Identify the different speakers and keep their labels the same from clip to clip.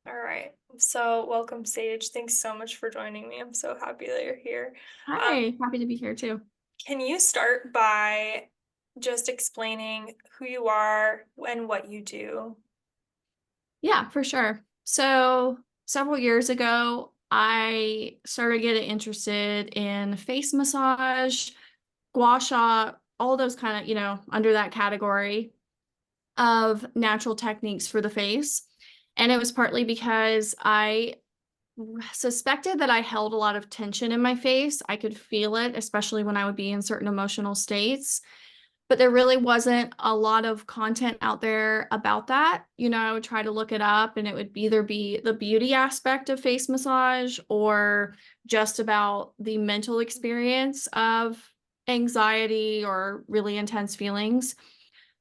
Speaker 1: All right. So, welcome, Sage. Thanks so much for joining me. I'm so happy that you're here. Um,
Speaker 2: Hi, happy to be here too.
Speaker 1: can you start by just explaining who you are and what you do?
Speaker 2: Yeah, for sure. So, several years ago, I started getting interested in face massage, gua sha, all those kind of, under that category of natural techniques for the face. And it was partly because I suspected that I held a lot of tension in my face. I could feel it, especially when I would be in certain emotional states. But there really wasn't a lot of content out there about that. I would try to look it up and it would either be the beauty aspect of face massage or just about the mental experience of anxiety or really intense feelings.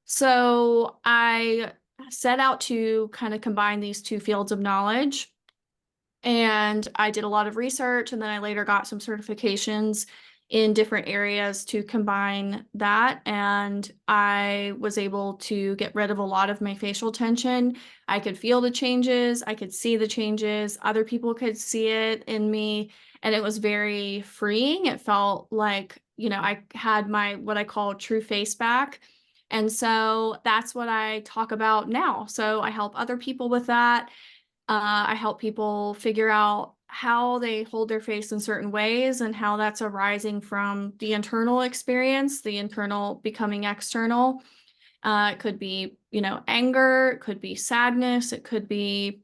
Speaker 2: So I set out to kind of combine these two fields of knowledge. And I did a lot of research, and then I later got some certifications in different areas to combine that. And I was able to get rid of a lot of my facial tension. I could feel the changes, I could see the changes, other people could see it in me. And it was very freeing. It felt like, I had my what I call true face back. And so that's what I talk about now. So I help other people with that. I help people figure out how they hold their face in certain ways and how that's arising from the internal experience, the internal becoming external. It could be, anger, it could be sadness, it could be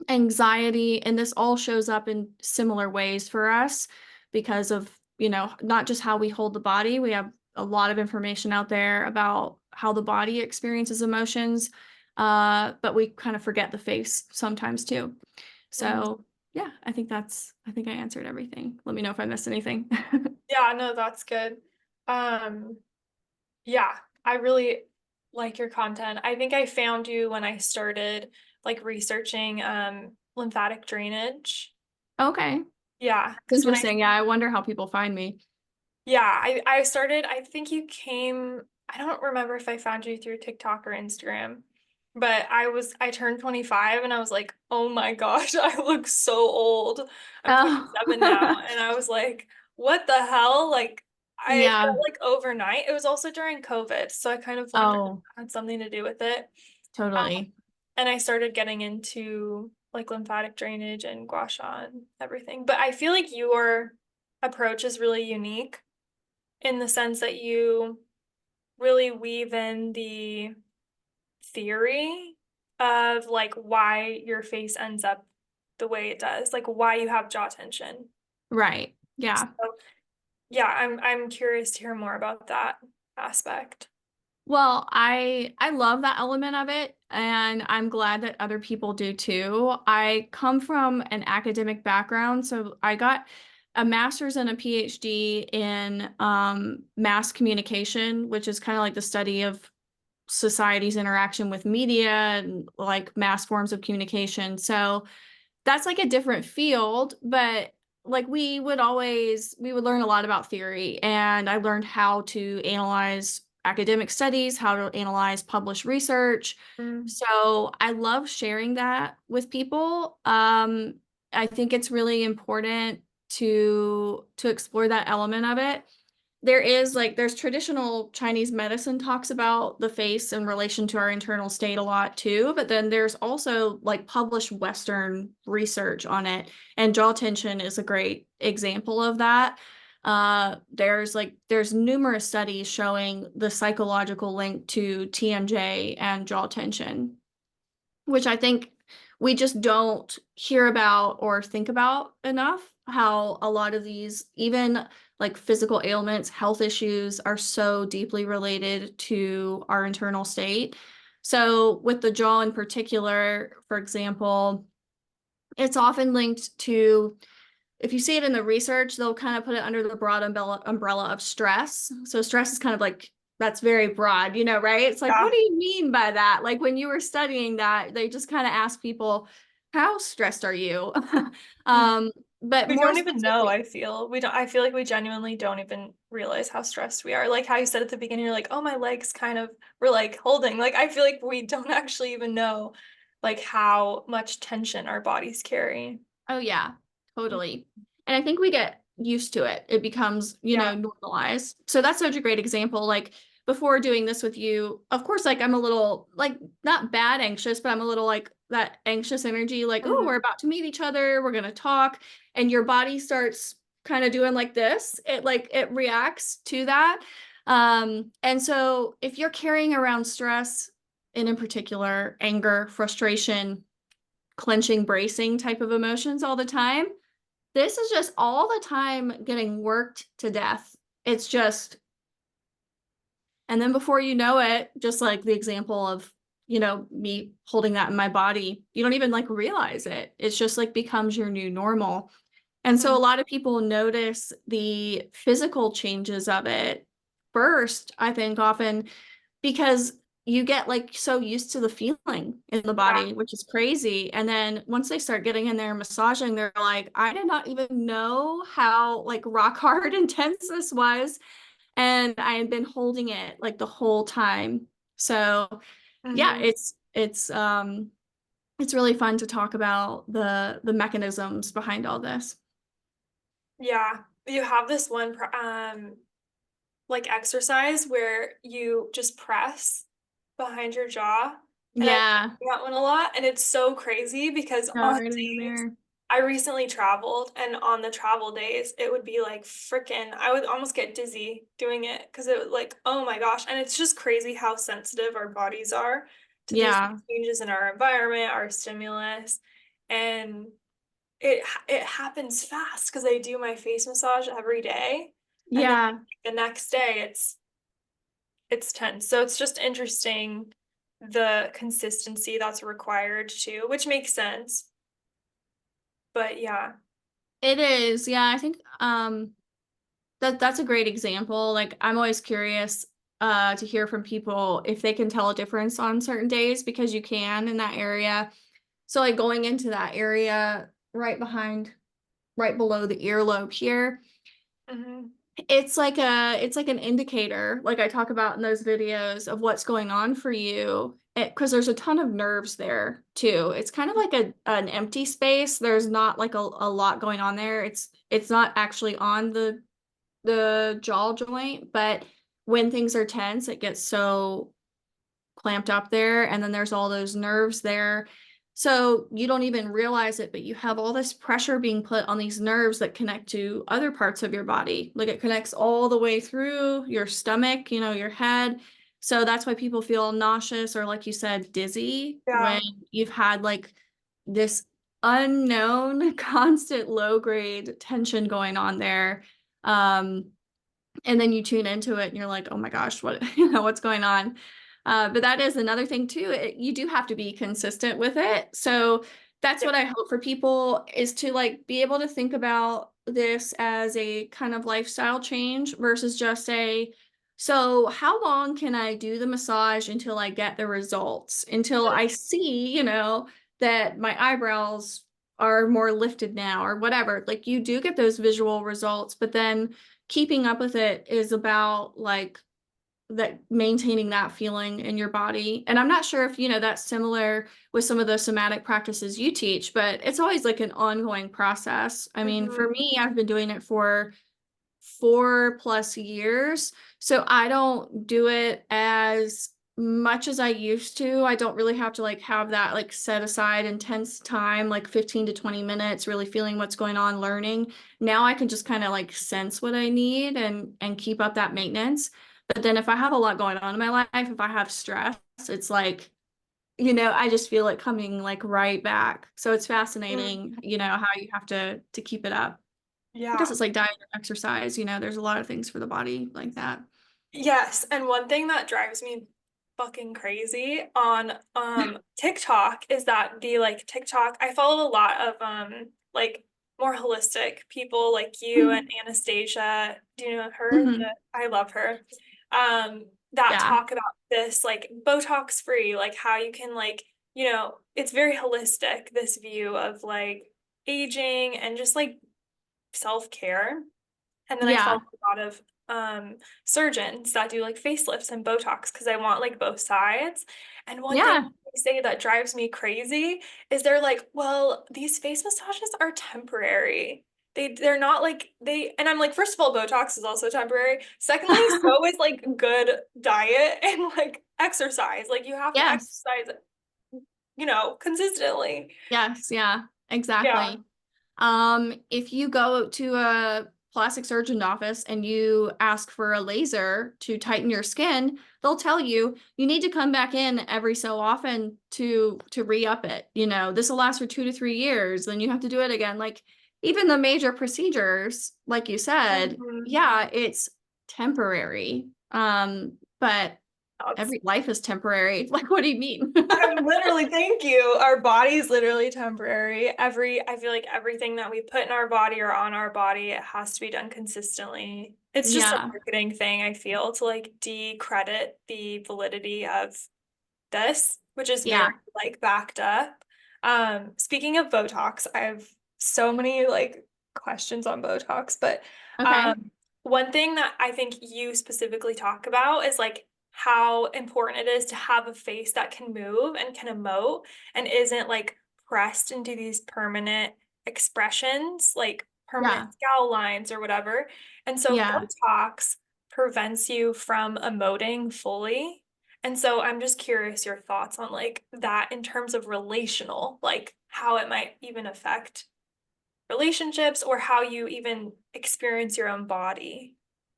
Speaker 2: anxiety. And this all shows up in similar ways for us because of, not just how we hold the body. We have a lot of information out there about how the body experiences emotions, but we kind of forget the face sometimes too.
Speaker 1: Mhm.
Speaker 2: So, yeah, I think I answered everything. Let me know if I missed anything.
Speaker 1: Yeah, no, that's good. Um, yeah, I really like your content. I think I found you when I started researching lymphatic drainage.
Speaker 2: Okay.
Speaker 1: Yeah, because when I
Speaker 2: Interesting. Yeah, I wonder how people find me.
Speaker 1: I started, I think you came, I don't remember if I found you through TikTok or Instagram, but I turned 25 and I was like, oh my gosh, I look so old. I'm
Speaker 2: Oh,
Speaker 1: 27 now. And I was like, what the hell? Like, I
Speaker 2: yeah.
Speaker 1: felt like overnight. It was also during COVID. So I kind of wondered if it
Speaker 2: Oh,
Speaker 1: had something to do with it. Um,
Speaker 2: totally.
Speaker 1: and I started getting into like lymphatic drainage and gua sha and everything. But I feel like your approach is really unique in the sense that you really weave in the theory of like why your face ends up the way it does, like why you have jaw tension.
Speaker 2: Right. Yeah.
Speaker 1: So yeah, I'm curious to hear more about that aspect.
Speaker 2: Well, I love that element of it, and I'm glad that other people do too. I come from an academic background, so I got a master's and a PhD in mass communication, which is kind of like the study of society's interaction with media and like mass forms of communication. So that's like a different field, but like we would learn a lot about theory, and I learned how to analyze academic studies, how to analyze published research.
Speaker 1: Mm.
Speaker 2: So I love sharing that with people. I think it's really important to explore that element of it. There's traditional Chinese medicine talks about the face in relation to our internal state a lot too, but then there's also like published Western research on it, and jaw tension is a great example of that. There's numerous studies showing the psychological link to TMJ and jaw tension, which I think we just don't hear about or think about enough. How a lot of these, even like physical ailments, health issues, are so deeply related to our internal state. So, with the jaw in particular, for example, it's often linked to, if you see it in the research, they'll kind of put it under the broad umbrella of stress. So stress is kind of like, that's very broad, right? It's like, what
Speaker 1: Yeah.
Speaker 2: do you mean by that? Like when you were studying that, they just kind of ask people, how stressed are you?
Speaker 1: Mm.
Speaker 2: um, but
Speaker 1: We
Speaker 2: more
Speaker 1: don't even know,
Speaker 2: specific,
Speaker 1: I feel. We don't I feel like we genuinely don't even realize how stressed we are. Like how you said at the beginning, you're like, oh, my legs kind of were like holding. Like I feel like we don't actually even know. like how much tension our bodies carry.
Speaker 2: Oh yeah, totally. And I think we get used to it. It becomes,
Speaker 1: Yeah.
Speaker 2: normalized. So that's such a great example. Like before doing this with you, of course, like I'm a little like not bad anxious, but I'm a little like that anxious energy, like, oh, we're
Speaker 1: Mhm.
Speaker 2: about to meet each other, we're gonna talk. And your body starts kind of doing like this. It reacts to that. And so if you're carrying around stress, and in particular, anger, frustration, clenching, bracing type of emotions all the time, this is just all the time getting worked to death. It's just, and then before you know it, just like the example of, me holding that in my body, you don't even like realize it. It's just like becomes your new normal. And so a
Speaker 1: Mhm.
Speaker 2: lot of people notice the physical changes of it first, I think, often because you get like so used to the feeling in the
Speaker 1: Yeah.
Speaker 2: body, which is crazy. And then once they start getting in there and massaging, they're like, I did not even know how like rock hard intense this was. And I had been holding it like the whole time. So yeah,
Speaker 1: Mhm.
Speaker 2: it's really fun to talk about the mechanisms behind all this.
Speaker 1: Yeah. You have this one like exercise where you just press behind your jaw. And I do
Speaker 2: Yeah.
Speaker 1: that one a lot. And it's so crazy because
Speaker 2: Go
Speaker 1: on
Speaker 2: right into
Speaker 1: days
Speaker 2: there.
Speaker 1: I recently traveled, and on the travel days, it would be like freaking, I would almost get dizzy doing it because it was like, oh my gosh. And it's just crazy how sensitive our bodies are to these
Speaker 2: Yeah.
Speaker 1: changes in our environment, our stimulus. And it happens fast because I do my face massage every day. And then
Speaker 2: Yeah.
Speaker 1: the next day it's tense. So it's just interesting the consistency that's required too, which makes sense. But yeah.
Speaker 2: It is. Yeah, I think that's a great example. Like I'm always curious to hear from people if they can tell a difference on certain days because you can in that area. So like going into that area right below the earlobe here,
Speaker 1: Hmm.
Speaker 2: it's like an indicator, like I talk about in those videos of what's going on for you. Because there's a ton of nerves there too. It's kind of like an empty space. There's not like a lot going on there. It's not actually on the jaw joint, but when things are tense, it gets so clamped up there, and then there's all those nerves there. So you don't even realize it, but you have all this pressure being put on these nerves that connect to other parts of your body. Like it connects all the way through your stomach, your head. So that's why people feel nauseous or, like you said, dizzy when
Speaker 1: Yeah.
Speaker 2: you've had like this unknown, constant low grade tension going on there. Um, and then you tune into it and you're like, oh my gosh, what what's going on? But that is another thing too. You do have to be consistent with it. So that's
Speaker 1: Yeah.
Speaker 2: what I hope for people is to like be able to think about this as a kind of lifestyle change versus just so how long can I do the massage until I get the results? Until I see, that my eyebrows are more lifted now or whatever. Like you do get those visual results, but then keeping up with it is about like that maintaining that feeling in your body. And I'm not sure if that's similar with some of the somatic practices you teach, but it's always like an ongoing process. I mean,
Speaker 1: Hmm.
Speaker 2: for me, I've been doing it for 4+ years. So I don't do it as much as I used to. I don't really have to like have that like set aside intense time, like 15 to 20 minutes, really feeling what's going on, learning. Now I can just kind of like sense what I need and keep up that maintenance. But then if I have a lot going on in my life, if I have stress, it's like, I just feel it coming like right back. So it's
Speaker 1: Mm.
Speaker 2: fascinating, how you have to keep it up. I guess
Speaker 1: Yeah.
Speaker 2: it's like diet and exercise, there's a lot of things for the body like that.
Speaker 1: Yes, and one thing that drives me fucking crazy on TikTok is that the like TikTok, I follow a lot of like more holistic people like you and Anastasia. Do you know her?
Speaker 2: Hmm.
Speaker 1: I love her. That
Speaker 2: Yeah.
Speaker 1: talk about this like Botox free, like how you can like, it's very holistic, this view of like aging and just like self-care. And then I follow
Speaker 2: Yeah.
Speaker 1: a lot of surgeons that do like facelifts and Botox because I want like both sides. And one thing
Speaker 2: Yeah.
Speaker 1: they say that drives me crazy is they're like, well, these face massages are temporary. They're not like they and I'm like, first of all, Botox is also temporary. Secondly, so is like good diet and like exercise. Like you have to
Speaker 2: Yes.
Speaker 1: exercise, consistently.
Speaker 2: Yes. Yeah.
Speaker 1: Yeah.
Speaker 2: Exactly. If you go to a plastic surgeon office and you ask for a laser to tighten your skin, they'll tell you you need to come back in every so often to re-up it. This will last for 2 to 3 years, then you have to do it again. Like even the major procedures, like you said,
Speaker 1: Mhm.
Speaker 2: yeah, it's temporary. But
Speaker 1: That's
Speaker 2: every life is temporary. Like, what do you mean?
Speaker 1: I'm literally, thank you. Our body is literally temporary. I feel like everything that we put in our body or on our body, it has to be done consistently. It's just a
Speaker 2: Yeah.
Speaker 1: marketing thing, I feel, to like decredit the validity of this, which is very
Speaker 2: Yeah.
Speaker 1: like backed up. Speaking of Botox, I have so many like questions on Botox, but
Speaker 2: Okay.
Speaker 1: um, one thing that I think you specifically talk about is like how important it is to have a face that can move and can emote and isn't like pressed into these permanent expressions, like permanent
Speaker 2: Yeah.
Speaker 1: scowl lines or whatever. And so
Speaker 2: Yeah.
Speaker 1: Botox prevents you from emoting fully. And so I'm just curious your thoughts on like that in terms of relational, like how it might even affect relationships or how you even experience your own body.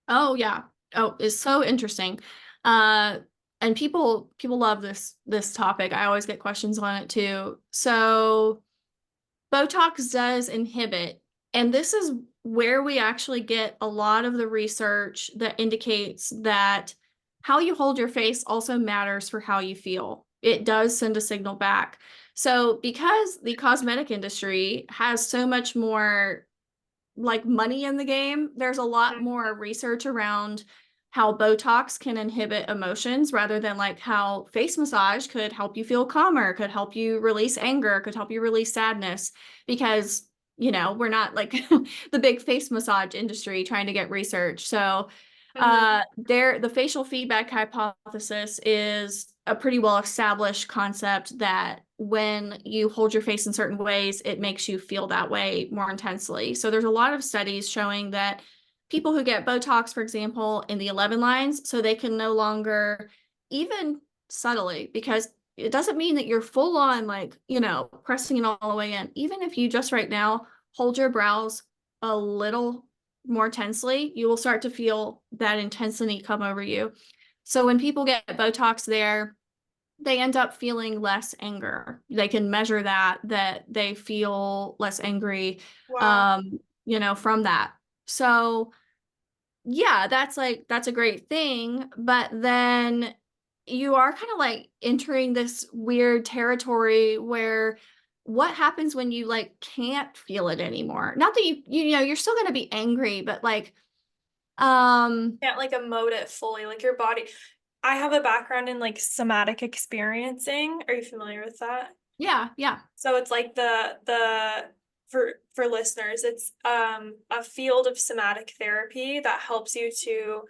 Speaker 2: Oh yeah. Oh, it's so interesting. Uh and people love this topic. I always get questions on it too. So Botox does inhibit, and this is where we actually get a lot of the research that indicates that how you hold your face also matters for how you feel. It does send a signal back. So because the cosmetic industry has so much more like money in the game, there's a lot more research around how Botox can inhibit emotions rather than like how face massage could help you feel calmer, could help you release anger, could help you release sadness. Because, we're not like the big face massage industry trying to get research. So
Speaker 1: Mhm.
Speaker 2: the facial feedback hypothesis is a pretty well established concept that when you hold your face in certain ways, it makes you feel that way more intensely. So there's a lot of studies showing that people who get Botox, for example, in the 11 lines, so they can no longer, even subtly, because it doesn't mean that you're full on like, pressing it all the way in. Even if you just right now hold your brows a little more tensely, you will start to feel that intensity come over you. So when people get Botox there, they end up feeling less anger. They can measure that they feel less angry,
Speaker 1: Wow.
Speaker 2: from that. So yeah, that's a great thing. But then you are kind of like entering this weird territory where what happens when you like can't feel it anymore? Not that you're still going to be angry, but like um
Speaker 1: Can't like emote it fully, like your body. I have a background in like somatic experiencing. Are you familiar with that?
Speaker 2: yeah, yeah.
Speaker 1: So it's like the for listeners, it's a field of somatic therapy that helps you to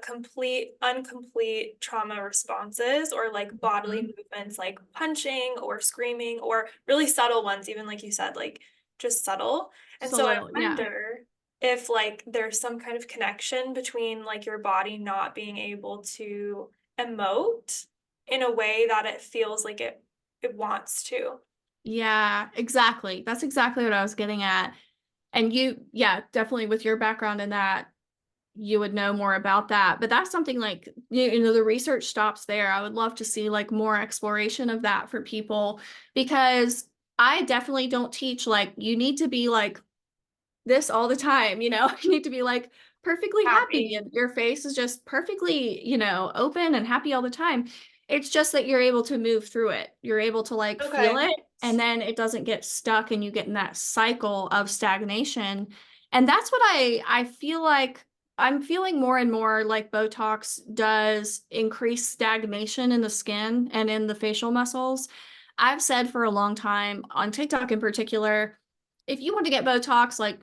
Speaker 1: complete incomplete trauma responses or like bodily
Speaker 2: Mhm.
Speaker 1: movements like punching or screaming or really subtle ones, even like you said, like just subtle. And
Speaker 2: Just a
Speaker 1: so I
Speaker 2: little, yeah.
Speaker 1: wonder if like there's some kind of connection between like your body not being able to emote in a way that it feels like it wants to.
Speaker 2: Yeah, exactly. That's exactly what I was getting at. And yeah, definitely with your background in that, you would know more about that. But that's something like, the research stops there. I would love to see like more exploration of that for people because I definitely don't teach like you need to be like this all the time, you need to be like perfectly happy
Speaker 1: Happy.
Speaker 2: and your face is just perfectly, open and happy all the time. It's just that you're able to move through it. You're able to like feel
Speaker 1: Okay.
Speaker 2: it and then it doesn't get stuck and you get in that cycle of stagnation. And that's what I feel like I'm feeling more and more like Botox does increase stagnation in the skin and in the facial muscles. I've said for a long time on TikTok in particular, if you want to get Botox, like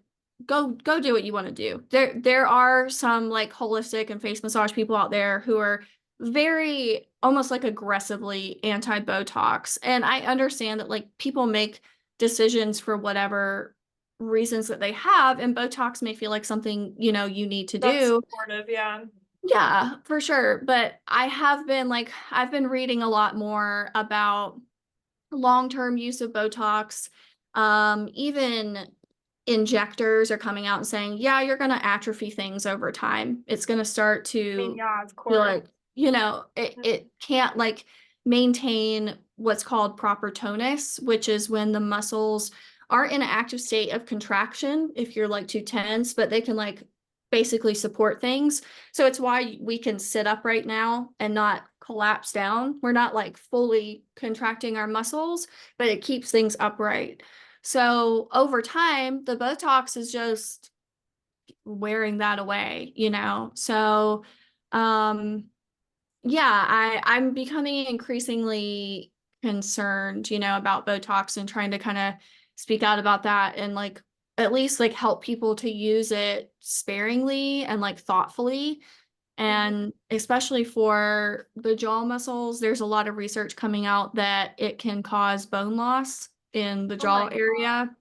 Speaker 2: go do what you want to do. There are some like holistic and face massage people out there who are very almost like aggressively anti-Botox. And I understand that like people make decisions for whatever reasons that they have, and Botox may feel like something, you need to
Speaker 1: That's
Speaker 2: do.
Speaker 1: supportive, yeah.
Speaker 2: Yeah, for sure. But I've been reading a lot more about long-term use of Botox. Even injectors are coming out and saying, yeah, you're going to atrophy things over time. It's going to start
Speaker 1: I mean,
Speaker 2: to
Speaker 1: yeah, of
Speaker 2: feel
Speaker 1: course.
Speaker 2: like, it can't like maintain what's called proper tonus, which is when the muscles are in an active state of contraction if you're like too tense, but they can like basically support things. So it's why we can sit up right now and not collapse down. We're not like fully contracting our muscles, but it keeps things upright. So over time, the Botox is just wearing that away. So um yeah, I'm becoming increasingly concerned, about Botox and trying to kind of speak out about that and like at least like help people to use it sparingly and like thoughtfully.
Speaker 1: Mhm.
Speaker 2: And especially for the jaw muscles, there's a lot of research coming out that it can cause bone loss in the
Speaker 1: Oh
Speaker 2: jaw
Speaker 1: my God.
Speaker 2: area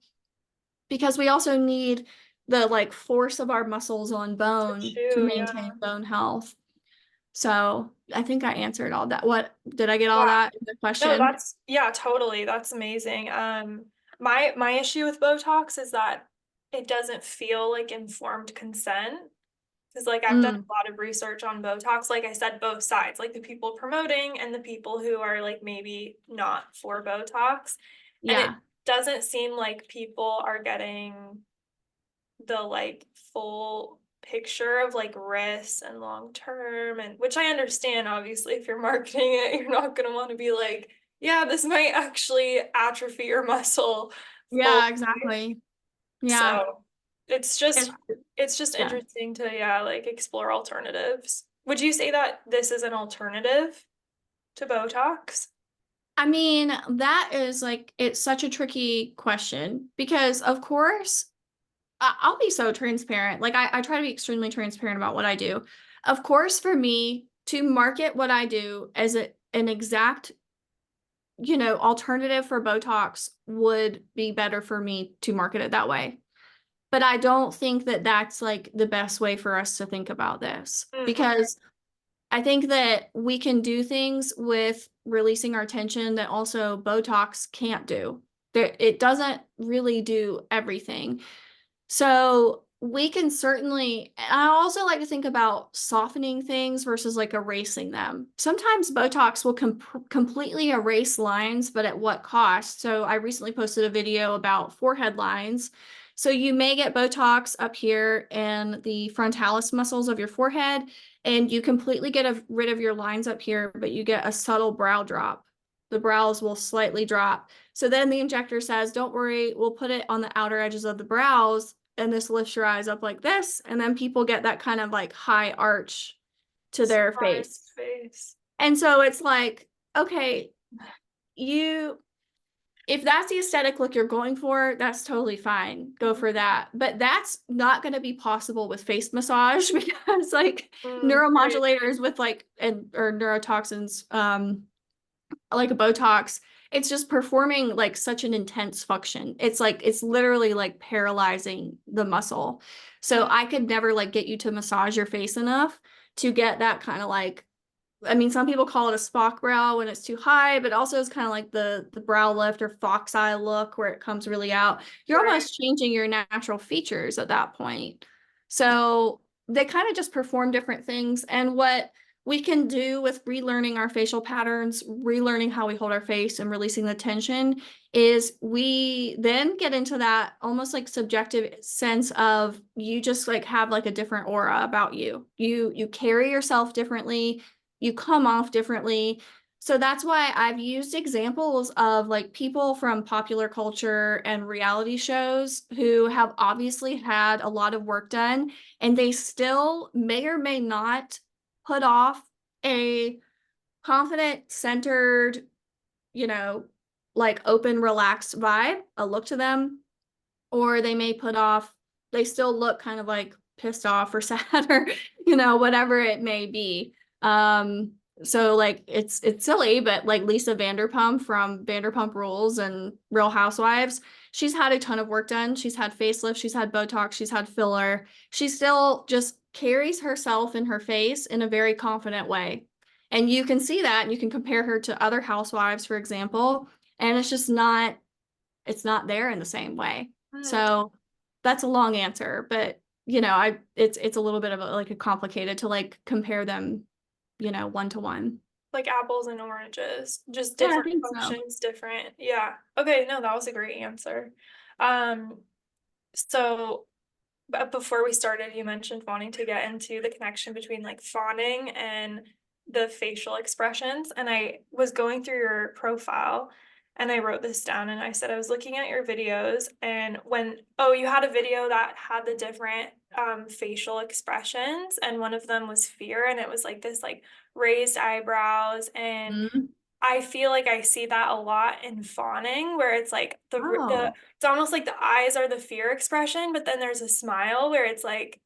Speaker 2: because we also need the like force of our muscles on
Speaker 1: To
Speaker 2: bone to
Speaker 1: chew, yeah.
Speaker 2: maintain bone health. So I think I answered all that. What did I get all
Speaker 1: Yeah.
Speaker 2: that in the
Speaker 1: No,
Speaker 2: question?
Speaker 1: that's yeah, totally. That's amazing. My issue with Botox is that it doesn't feel like informed consent. Because like I've done
Speaker 2: Mm,
Speaker 1: a lot of research on Botox, like I said, both sides, like the people promoting and the people who are like maybe not for Botox. And it
Speaker 2: yeah.
Speaker 1: doesn't seem like people are getting the like full picture of like risks and long term, and which I understand obviously if you're marketing it, you're not gonna want to be like, yeah, this might actually atrophy your muscle fully.
Speaker 2: Yeah, exactly. Yeah.
Speaker 1: So it's just
Speaker 2: It's,
Speaker 1: it's just
Speaker 2: yeah.
Speaker 1: interesting to yeah, like explore alternatives. Would you say that this is an alternative to Botox?
Speaker 2: I mean, that is like, it's such a tricky question because, of course, I'll be so transparent. Like, I try to be extremely transparent about what I do. Of course, for me to market what I do as an exact, alternative for Botox would be better for me to market it that way. But I don't think that that's like the best way for us to think about this
Speaker 1: Okay.
Speaker 2: because I think that we can do things with releasing our tension that also Botox can't do. It doesn't really do everything. So we can certainly, and I also like to think about softening things versus like erasing them. Sometimes Botox will completely erase lines, but at what cost? So I recently posted a video about forehead lines. So you may get Botox up here in the frontalis muscles of your forehead, and you completely get rid of your lines up here, but you get a subtle brow drop. The brows will slightly drop. So then the injector says, don't worry, we'll put it on the outer edges of the brows and this lifts your eyes up like this. And then people get that kind of like high arch to their face.
Speaker 1: Surprised face.
Speaker 2: And so it's like, okay, you, if that's the aesthetic look you're going for, that's totally fine. Go
Speaker 1: Mhm.
Speaker 2: for that. But that's not going to be possible with face massage because like
Speaker 1: Right.
Speaker 2: neuromodulators with like, and or neurotoxins, like a Botox, it's just performing like such an intense function. It's like it's literally like paralyzing the muscle. So
Speaker 1: Mm,
Speaker 2: I could never like get you to massage your face enough to get that kind of like, I mean, some people call it a Spock brow when it's too high, but also it's kind of like the brow lift or fox eye look where it comes really out. You're
Speaker 1: right.
Speaker 2: almost changing your natural features at that point. So they kind of just perform different things. And what we can do with relearning our facial patterns, relearning how we hold our face and releasing the tension is we then get into that almost like subjective sense of you just like have like a different aura about you. You carry yourself differently, you come off differently. So that's why I've used examples of like people from popular culture and reality shows who have obviously had a lot of work done and they still may or may not put off a confident, centered, you know, like open, relaxed vibe, a look to them, or they may put off they still look kind of like pissed off or sad or, whatever it may be. So like it's silly, but like Lisa Vanderpump from Vanderpump Rules and Real Housewives, she's had a ton of work done. She's had facelift, she's had Botox, she's had filler. She still just carries herself in her face in a very confident way. And you can see that, and you can compare her to other housewives, for example, and it's not there in the same way.
Speaker 1: Hmm.
Speaker 2: So that's a long answer, but it's a little bit of like a complicated to like compare them, one to one.
Speaker 1: Like apples and oranges, just
Speaker 2: Yeah, I
Speaker 1: different
Speaker 2: think so.
Speaker 1: functions, different. Yeah. Okay, no, that was a great answer. Um, so but before we started, you mentioned wanting to get into the connection between like fawning and the facial expressions. And I was going through your profile and I wrote this down and I said I was looking at your videos and you had a video that had the different facial expressions and one of them was fear and it was like this like raised eyebrows and
Speaker 2: Mhm.
Speaker 1: I feel like I see that a lot in fawning where it's like
Speaker 2: Oh,
Speaker 1: it's almost like the eyes are the fear expression, but then there's a smile where it's like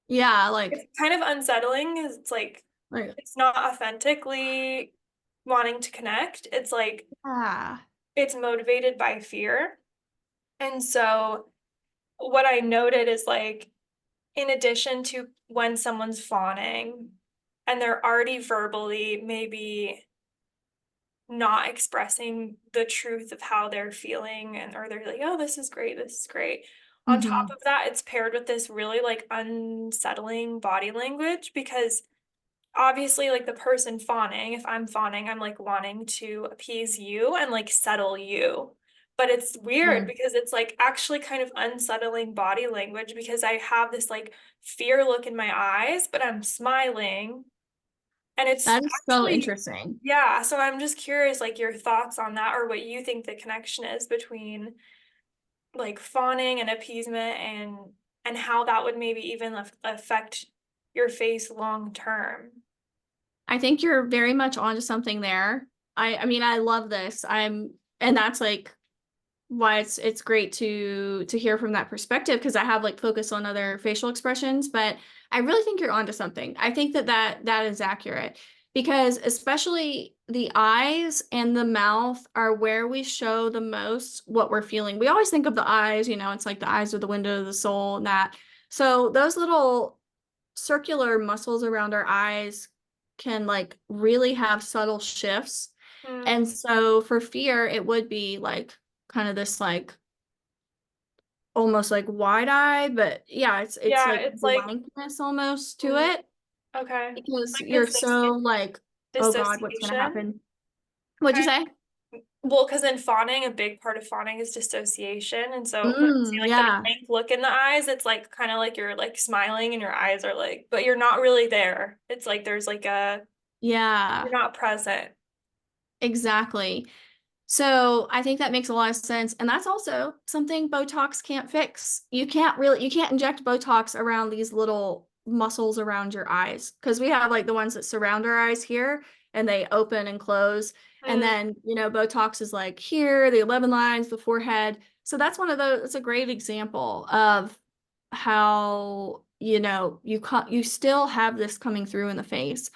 Speaker 2: yeah,
Speaker 1: it's kind of unsettling 'cause it's like
Speaker 2: like,
Speaker 1: it's not authentically wanting to connect. It's like
Speaker 2: yeah.
Speaker 1: it's motivated by fear. And so what I noted is like in addition to when someone's fawning and they're already verbally maybe not expressing the truth of how they're feeling and or they're like, "Oh, this is great. This is great." On top
Speaker 2: Hmm.
Speaker 1: of that, it's paired with this really like unsettling body language because obviously like the person fawning, if I'm fawning, I'm like wanting to appease you and like settle you. But it's weird
Speaker 2: Mm.
Speaker 1: because it's like actually kind of unsettling body language because I have this like fear look in my eyes, but I'm smiling and it's
Speaker 2: That is so
Speaker 1: actually,
Speaker 2: interesting.
Speaker 1: yeah, so I'm just curious, like your thoughts on that or what you think the connection is between like fawning and appeasement and how that would maybe even affect your face long term.
Speaker 2: I think you're very much onto something there. I mean, I love this. And that's like why it's great to hear from that perspective because I have like focus on other facial expressions, but I really think you're onto something. I think that is accurate because especially the eyes and the mouth are where we show the most what we're feeling. We always think of the eyes, it's like the eyes are the window of the soul and that. So those little circular muscles around our eyes can like really have subtle shifts. And
Speaker 1: Mm.
Speaker 2: so for fear, it would be like kind of this like almost like wide-eyed, but yeah, it's
Speaker 1: Yeah,
Speaker 2: like
Speaker 1: it's like
Speaker 2: blankness almost to
Speaker 1: mm,
Speaker 2: it
Speaker 1: okay.
Speaker 2: because
Speaker 1: Like
Speaker 2: you're so like, oh God, what's gonna
Speaker 1: dissociation.
Speaker 2: happen? What'd you
Speaker 1: Okay.
Speaker 2: say?
Speaker 1: Well, because in fawning, a big part of fawning is dissociation. And so when you see like the
Speaker 2: Yeah,
Speaker 1: blank look in the eyes, it's like kind of like you're like smiling and your eyes are like, but you're not really there. It's like there's like
Speaker 2: yeah,
Speaker 1: you're not present.
Speaker 2: exactly. So I think that makes a lot of sense. And that's also something Botox can't fix. You can't inject Botox around these little muscles around your eyes because we have like the ones that surround our eyes here and they open and close. And
Speaker 1: Mm,
Speaker 2: then, Botox is like here, the 11 lines, the forehead. So that's one of those, it's a great example of how, you still have this coming through in the face.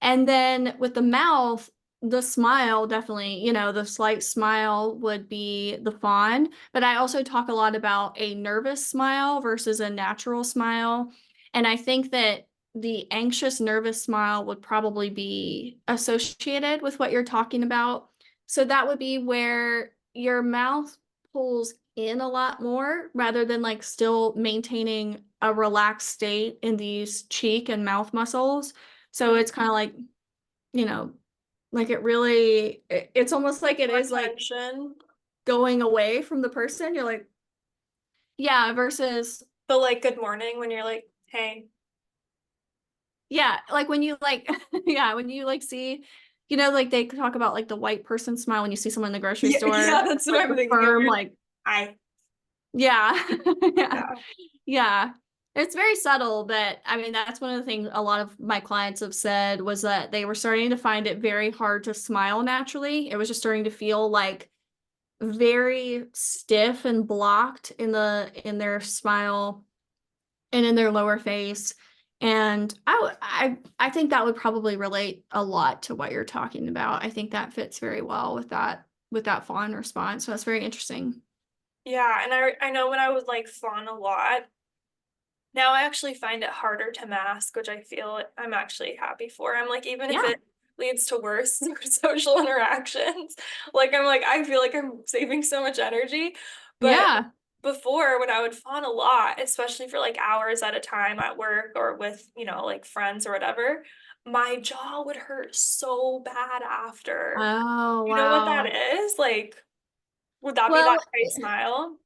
Speaker 2: And then with the mouth, the smile definitely, the slight smile would be the fawn. But I also talk a lot about a nervous smile versus a natural smile. And I think that the anxious, nervous smile would probably be associated with what you're talking about. So that would be where your mouth pulls in a lot more rather than like still maintaining a relaxed state in these cheek and mouth muscles. So
Speaker 1: mm.
Speaker 2: it's kind of like, you know, like it's almost like it
Speaker 1: More
Speaker 2: is like
Speaker 1: tension.
Speaker 2: going away from the person. You're like, yeah, versus,
Speaker 1: But like good morning when you're like, hey.
Speaker 2: yeah, like when you like, yeah, when you like see, like they talk about like the white person smile when you see someone in the grocery
Speaker 1: Yeah,
Speaker 2: store,
Speaker 1: yeah, that's what
Speaker 2: like
Speaker 1: I'm
Speaker 2: the
Speaker 1: thinking of.
Speaker 2: firm,
Speaker 1: You're like,
Speaker 2: like,
Speaker 1: hi.
Speaker 2: yeah, yeah,
Speaker 1: Yeah.
Speaker 2: yeah. It's very subtle, but I mean, that's one of the things a lot of my clients have said was that they were starting to find it very hard to smile naturally. It was just starting to feel like very stiff and blocked in their smile and in their lower face. And I think that would probably relate a lot to what you're talking about. I think that fits very well with that fawn response. So that's very interesting.
Speaker 1: Yeah, and I know when I would like fawn a lot, now I actually find it harder to mask, which I feel I'm actually happy for. I'm like, even if
Speaker 2: Yeah.
Speaker 1: it leads to worse social interactions, like I'm like, I feel like I'm saving so much energy. But
Speaker 2: Yeah.
Speaker 1: before, when I would fawn a lot, especially for like hours at a time at work or with, like friends or whatever, my jaw would hurt so bad after.
Speaker 2: Oh,
Speaker 1: You know what that
Speaker 2: wow.
Speaker 1: is? Like, would that be that
Speaker 2: Well,
Speaker 1: tight smile?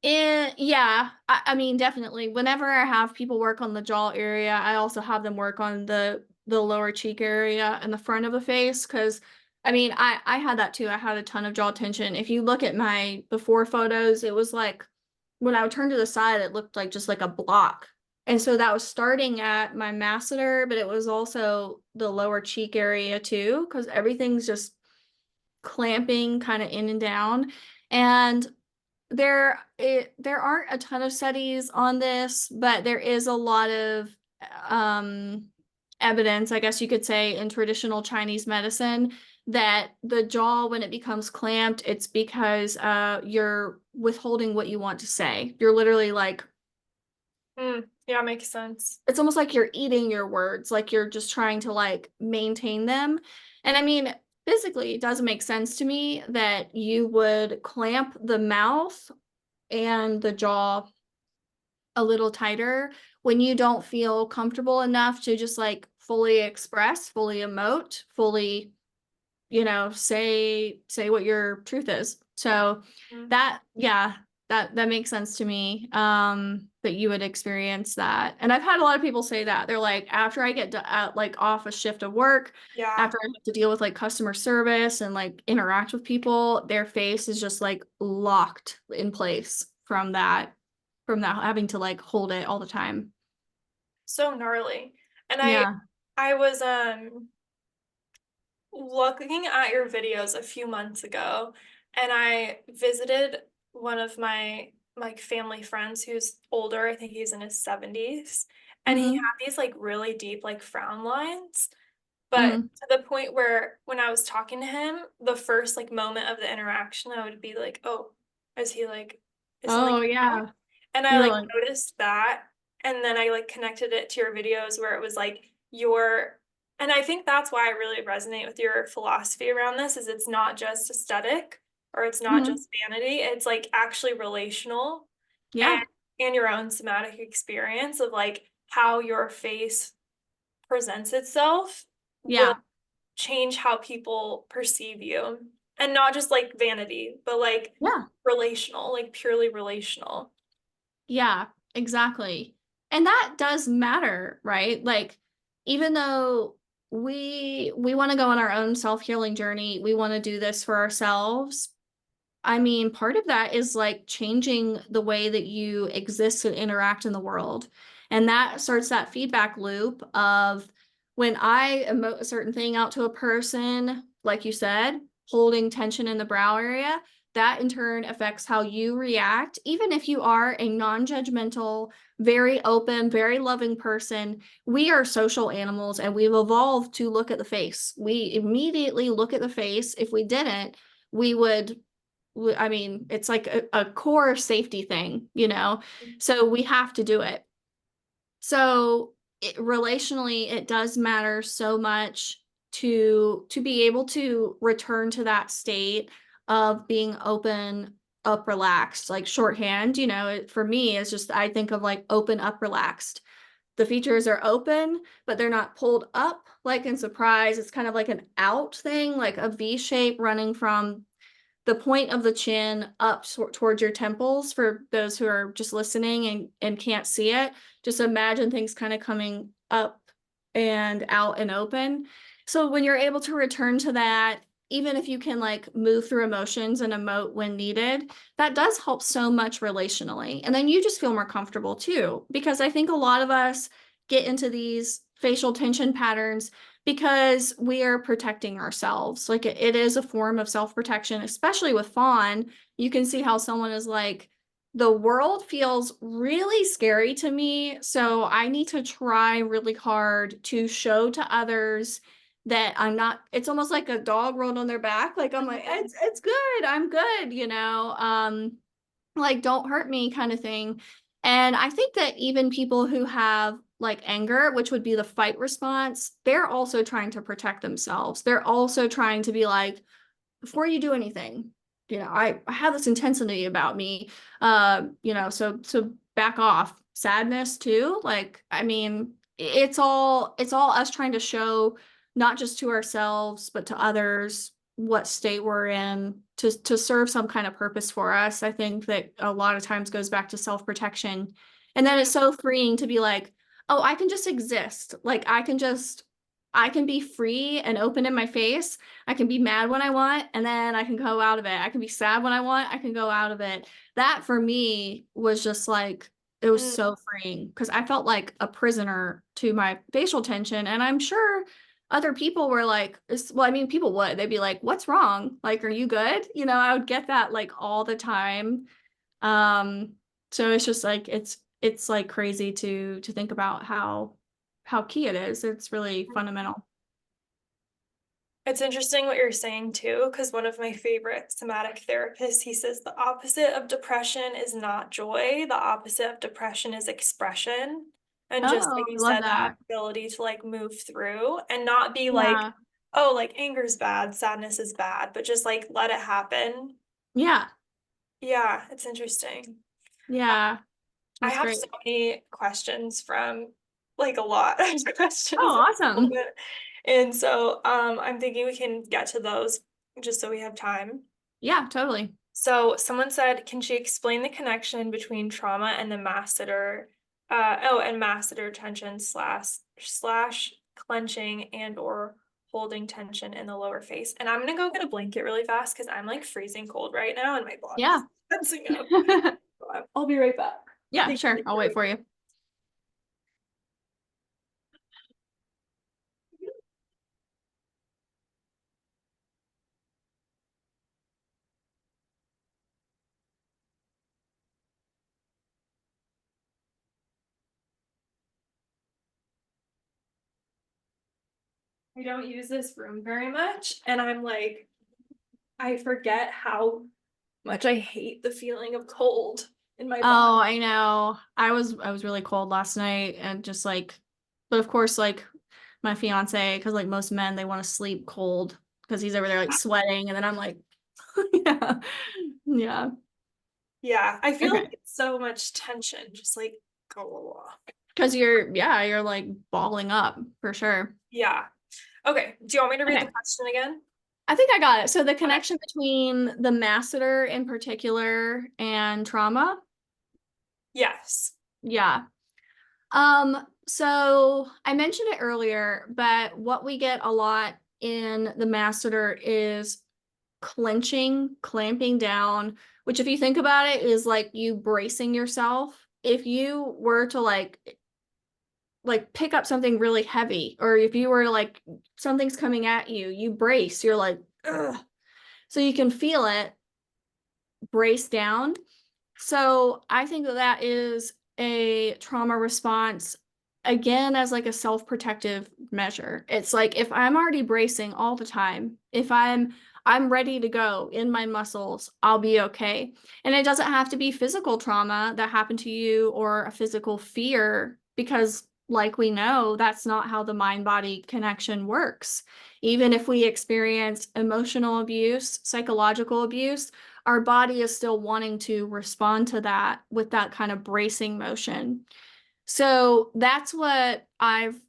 Speaker 2: yeah, I mean, definitely. Whenever I have people work on the jaw area, I also have them work on the lower cheek area and the front of the face. Because, I mean, I had that too. I had a ton of jaw tension. If you look at my before photos, it was like when I would turn to the side, it looked like just like a block. And so that was starting at my masseter, but it was also the lower cheek area too, because everything's just clamping kind of in and down. And there aren't a ton of studies on this, but there is a lot of um evidence, I guess you could say, in traditional Chinese medicine that the jaw, when it becomes clamped, it's because you're withholding what you want to say. You're literally like,
Speaker 1: Yeah, makes sense.
Speaker 2: it's almost like you're eating your words, like you're just trying to like maintain them. And I mean, physically, it does make sense to me that you would clamp the mouth and the jaw a little tighter when you don't feel comfortable enough to just like fully express, fully emote, fully, say what your truth is. So
Speaker 1: Mm.
Speaker 2: that, yeah, that makes sense to me. That you would experience that. And I've had a lot of people say that. They're like, after I get like off a shift of work,
Speaker 1: Yeah.
Speaker 2: after I have to deal with like customer service and like interact with people, their face is just like locked in place from that having to like hold it all the time.
Speaker 1: So gnarly. And
Speaker 2: Yeah.
Speaker 1: I was looking at your videos a few months ago, and I visited one of my like family friends who's older. I think he's in his 70s, and he
Speaker 2: Hmm.
Speaker 1: had these like really deep like frown lines. But
Speaker 2: Hmm.
Speaker 1: to the point where when I was talking to him, the first like moment of the interaction, I would be like, "Oh, is he like, is something
Speaker 2: Oh
Speaker 1: wrong?"
Speaker 2: yeah.
Speaker 1: And I
Speaker 2: You were
Speaker 1: like
Speaker 2: like,
Speaker 1: noticed that, and then I like connected it to your videos where it was like your, and I think that's why I really resonate with your philosophy around this is it's not just aesthetic or it's not
Speaker 2: mhm.
Speaker 1: just vanity, it's like actually relational and
Speaker 2: Yeah.
Speaker 1: and your own somatic experience of like how your face presents itself will
Speaker 2: Yeah.
Speaker 1: change how people perceive you. And not just like vanity, but like
Speaker 2: Yeah.
Speaker 1: relational, like purely relational.
Speaker 2: Yeah, exactly. And that does matter, right? Like, even though we want to go on our own self-healing journey, we want to do this for ourselves. I mean, part of that is like changing the way that you exist and interact in the world. And that starts that feedback loop of when I emote a certain thing out to a person, like you said, holding tension in the brow area, that in turn affects how you react. Even if you are a non-judgmental, very open, very loving person, we are social animals and we've evolved to look at the face. We immediately look at the face. If we didn't, we would I mean, it's like a core safety thing, you know? So we have to do it. So relationally, it does matter so much to be able to return to that state of being open, up, relaxed, like shorthand, for me, it's just I think of like open, up, relaxed. The features are open, but they're not pulled up like in surprise. It's kind of like an out thing, like a V shape running from the point of the chin up towards your temples for those who are just listening and can't see it. Just imagine things kind of coming up and out and open. So when you're able to return to that, even if you can like move through emotions and emote when needed, that does help so much relationally. And then you just feel more comfortable too, because I think a lot of us get into these facial tension patterns because we are protecting ourselves. Like it is a form of self-protection, especially with fawn. You can see how someone is like the world feels really scary to me. So I need to try really hard to show to others that I'm not, it's almost like a dog rolled on their back. Like I'm like, it's good. I'm good, you know. Like don't hurt me kind of thing. And I think that even people who have like anger, which would be the fight response, they're also trying to protect themselves. They're also trying to be like, before you do anything, you know, I have this intensity about me. You know, so back off. Sadness too. Like, I mean, it's all us trying to show not just to ourselves, but to others what state we're in to serve some kind of purpose for us. I think that a lot of times goes back to self-protection. And then it's so freeing to be like, oh, I can just exist. Like I can be free and open in my face. I can be mad when I want, and then I can go out of it. I can be sad when I want, I can go out of it. That for me was just like, it was
Speaker 1: Mm.
Speaker 2: so freeing because I felt like a prisoner to my facial tension. And I'm sure other people were like, well, I mean, people would, they'd be like, what's wrong? Like, are you good? You know, I would get that like all the time. Um, so it's just like, it's like crazy to think about how key it is. It's really fundamental.
Speaker 1: It's interesting what you're saying too, because one of my favorite somatic therapists, he says the opposite of depression is not joy. The opposite of depression is expression. And just
Speaker 2: Oh,
Speaker 1: like you
Speaker 2: I love
Speaker 1: said, that
Speaker 2: that.
Speaker 1: ability to like move through and not be like,
Speaker 2: Yeah.
Speaker 1: oh, like anger's bad, sadness is bad, but just like let it happen.
Speaker 2: Yeah.
Speaker 1: Yeah, it's interesting.
Speaker 2: Yeah.
Speaker 1: I
Speaker 2: That's
Speaker 1: have
Speaker 2: great.
Speaker 1: so many questions from like a lot of questions
Speaker 2: Oh,
Speaker 1: at the
Speaker 2: awesome.
Speaker 1: moment. And so I'm thinking we can get to those just so we have time.
Speaker 2: Yeah, totally.
Speaker 1: So someone said, can she explain the connection between trauma and the masseter, and masseter tension slash clenching and or holding tension in the lower face. And I'm gonna go get a blanket really fast because I'm like freezing cold right now and my body's
Speaker 2: Yeah.
Speaker 1: tensing up. I'll be right back.
Speaker 2: Yeah,
Speaker 1: Thank
Speaker 2: sure.
Speaker 1: you.
Speaker 2: I'll wait for you.
Speaker 1: I don't use this room very much, and I'm like, I forget how much I hate the feeling of cold in my body.
Speaker 2: Oh, I know. I was really cold last night and just like, but of course, like my fiance, because like most men, they want to sleep cold because he's over there like sweating, and then I'm like, yeah, yeah.
Speaker 1: Yeah, I feel like
Speaker 2: Okay.
Speaker 1: it's so much tension, just like go.
Speaker 2: Because you're like balling up for sure.
Speaker 1: Yeah. Okay. Do you want me to read the
Speaker 2: Okay.
Speaker 1: question again?
Speaker 2: I think I got it. So the
Speaker 1: Okay.
Speaker 2: connection between the masseter in particular and trauma.
Speaker 1: Yes.
Speaker 2: Yeah. So I mentioned it earlier, but what we get a lot in the masseter is clenching, clamping down, which if you think about it is like you bracing yourself. If you were to like pick up something really heavy, or if you were to, like something's coming at you, you brace, you're like, ugh. So you can feel it brace down. So I think that that is a trauma response again as like a self-protective measure. It's like if I'm already bracing all the time, if I'm ready to go in my muscles, I'll be okay. And it doesn't have to be physical trauma that happened to you or a physical fear because like we know, that's not how the mind-body connection works. Even if we experience emotional abuse, psychological abuse, our body is still wanting to respond to that with that kind of bracing motion. So that's what I've,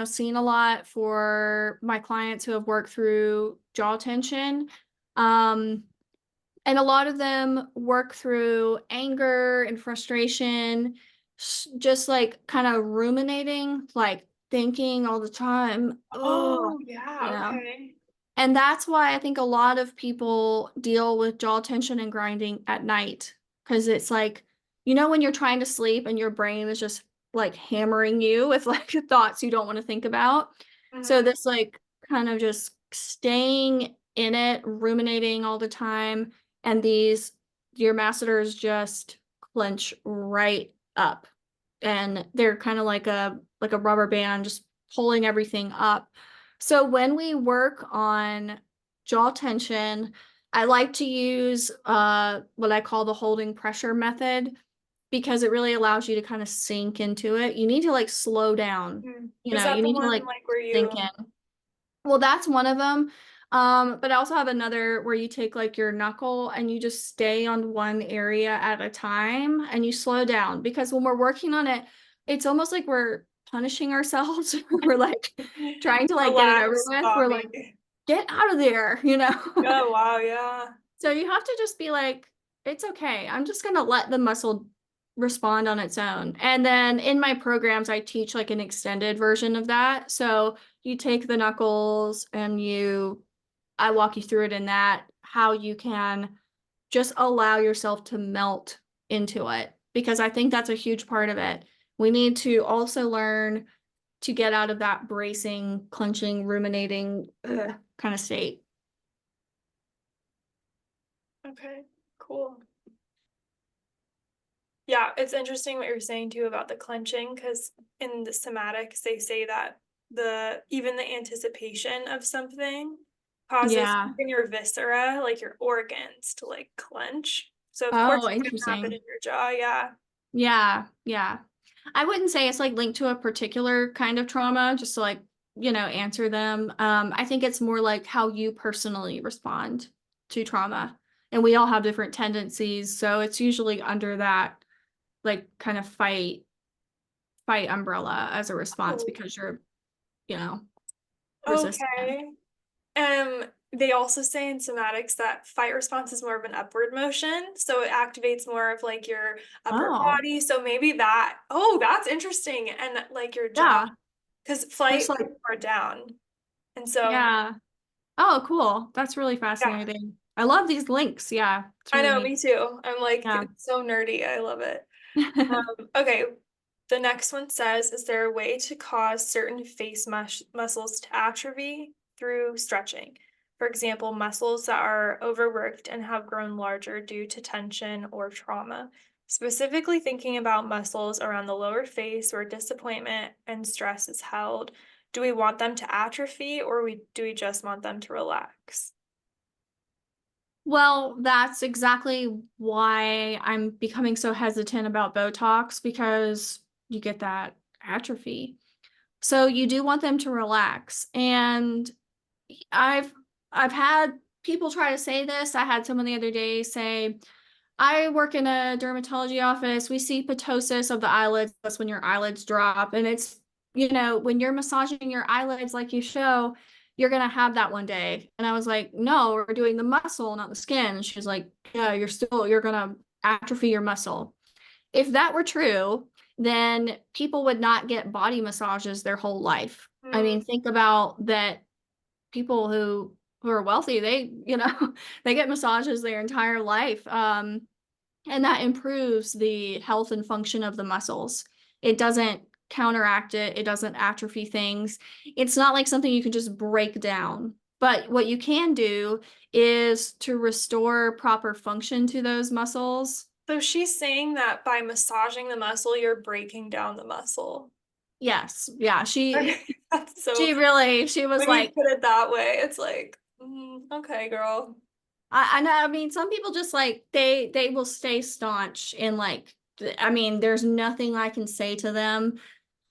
Speaker 2: seen a lot for my clients who have worked through jaw tension. Um, and a lot of them work through anger and frustration, just like kind of ruminating, like thinking all the time. Oh,
Speaker 1: Oh, yeah.
Speaker 2: yeah.
Speaker 1: Okay.
Speaker 2: And that's why I think a lot of people deal with jaw tension and grinding at night. Because it's like, when you're trying to sleep and your brain is just like hammering you with like thoughts you don't want to think about. So
Speaker 1: Mhm.
Speaker 2: this like kind of just staying in it, ruminating all the time, and your masseter is just clench right up. And they're kind of like a rubber band, just pulling everything up. So when we work on jaw tension, I like to use what I call the holding pressure method because it really allows you to kind of sink into it. You need to like slow down,
Speaker 1: Is that
Speaker 2: you
Speaker 1: the
Speaker 2: need to
Speaker 1: one
Speaker 2: like
Speaker 1: like where
Speaker 2: sink
Speaker 1: you
Speaker 2: in. Well, that's one of them. But I also have another where you take like your knuckle and you just stay on one area at a time and you slow down because when we're working on it, it's almost like we're punishing ourselves. We're like trying to like get it over
Speaker 1: relax,
Speaker 2: with. We're like,
Speaker 1: Bobby?
Speaker 2: get out of there, you know?
Speaker 1: Oh wow, yeah.
Speaker 2: So you have to just be like, it's okay. I'm just gonna let the muscle respond on its own. And then in my programs, I teach like an extended version of that. So you take the knuckles and I walk you through it in that, how you can just allow yourself to melt into it. Because I think that's a huge part of it. We need to also learn to get out of that bracing, clenching, ruminating kind of state.
Speaker 1: Okay, cool. Yeah, it's interesting what you're saying too about the clenching, because in the somatics they say that the even the anticipation of something causes
Speaker 2: Yeah.
Speaker 1: in your viscera, like your organs, to like clench. So of course
Speaker 2: Oh,
Speaker 1: it's gonna happen
Speaker 2: interesting.
Speaker 1: in your jaw, yeah.
Speaker 2: Yeah, yeah. I wouldn't say it's like linked to a particular kind of trauma, just to like, answer them. I think it's more like how you personally respond to trauma. And we all have different tendencies, so it's usually under that like kind of fight umbrella as a response
Speaker 1: Oh,
Speaker 2: because you're, you know, resistant.
Speaker 1: okay. They also say in somatics that fight response is more of an upward motion, so it activates more of like your upper
Speaker 2: Oh,
Speaker 1: body. So maybe that, oh, that's interesting. And like your jaw,
Speaker 2: yeah.
Speaker 1: because
Speaker 2: Just
Speaker 1: flight
Speaker 2: like,
Speaker 1: is more down. And so,
Speaker 2: yeah. Oh, cool. That's really
Speaker 1: yeah,
Speaker 2: fascinating. I love these links. Yeah, it's
Speaker 1: I
Speaker 2: really
Speaker 1: know,
Speaker 2: neat.
Speaker 1: me too. I'm like,
Speaker 2: Yeah.
Speaker 1: it's so nerdy. I love it. Okay, the next one says, is there a way to cause certain face muscles to atrophy through stretching? For example, muscles that are overworked and have grown larger due to tension or trauma. Specifically thinking about muscles around the lower face where disappointment and stress is held. Do we want them to atrophy or do we just want them to relax?
Speaker 2: Well, that's exactly why I'm becoming so hesitant about Botox because you get that atrophy. So you do want them to relax. And I've I've had people try to say this. I had someone the other day say, I work in a dermatology office. We see ptosis of the eyelids. That's when your eyelids drop. And it's, when you're massaging your eyelids like you show, you're going to have that one day. And I was like, no, we're doing the muscle, not the skin. And she was like, yeah, you're going to atrophy your muscle. If that were true, then people would not get body massages their whole life. I
Speaker 1: Hmm.
Speaker 2: mean, think about that people who are wealthy, they, they get massages their entire life. And that improves the health and function of the muscles. It doesn't counteract it, it doesn't atrophy things. It's not like something you can just break down. But what you can do is to restore proper function to those muscles.
Speaker 1: So she's saying that by massaging the muscle, you're breaking down the muscle.
Speaker 2: Yes. Yeah. She
Speaker 1: Okay, that's so,
Speaker 2: she really she was
Speaker 1: when you
Speaker 2: like,
Speaker 1: put it that way, it's like, okay, girl.
Speaker 2: I know. I mean, some people just like they will stay staunch in like I mean, there's nothing I can say to them.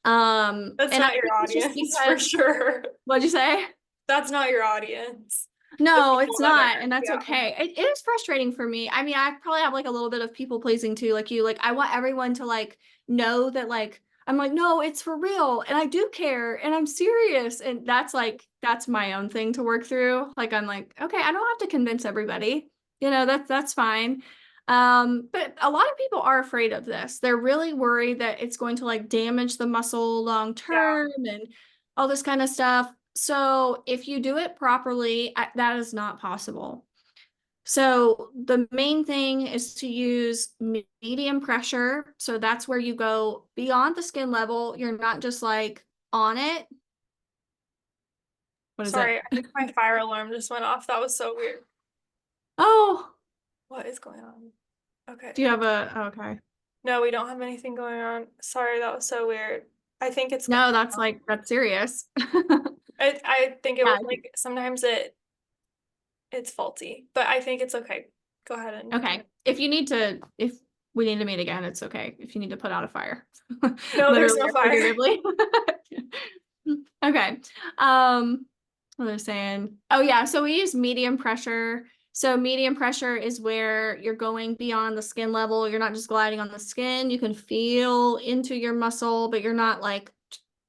Speaker 1: That's
Speaker 2: And I
Speaker 1: not your
Speaker 2: think it's just
Speaker 1: audience for
Speaker 2: because
Speaker 1: sure.
Speaker 2: what'd you say?
Speaker 1: That's not your audience. The
Speaker 2: No,
Speaker 1: people
Speaker 2: it's
Speaker 1: that
Speaker 2: not,
Speaker 1: are,
Speaker 2: and that's
Speaker 1: yeah,
Speaker 2: okay. It is frustrating for me. I mean, I probably have like a little bit of people pleasing too, like you. Like I want everyone to like know that like I'm like, no, it's for real, and I do care, and I'm serious, and that's my own thing to work through. Like I'm like, okay, I don't have to convince everybody. That's fine. But a lot of people are afraid of this. They're really worried that it's going to like damage the muscle long
Speaker 1: yeah.
Speaker 2: term and all this kind of stuff. So if you do it properly, that is not possible. So the main thing is to use medium pressure. So that's where you go beyond the skin level. You're not just like on it. What is
Speaker 1: Sorry,
Speaker 2: it?
Speaker 1: I think my fire alarm just went off. That was so weird.
Speaker 2: Oh,
Speaker 1: What is going on? Okay,
Speaker 2: do you have a, oh, okay.
Speaker 1: No, we don't have anything going on. Sorry, that was so weird. I think it's good
Speaker 2: No, that's
Speaker 1: now.
Speaker 2: like, that's serious.
Speaker 1: I think it was
Speaker 2: Yeah,
Speaker 1: like sometimes it's faulty, but I think it's okay. Go ahead and
Speaker 2: okay. If we need to meet again, it's okay. If you need to put out a fire,
Speaker 1: no, there's
Speaker 2: literally
Speaker 1: no
Speaker 2: or
Speaker 1: fire.
Speaker 2: figuratively. Okay. What was I saying? Oh yeah, so we use medium pressure. So medium pressure is where you're going beyond the skin level. You're not just gliding on the skin. You can feel into your muscle, but you're not like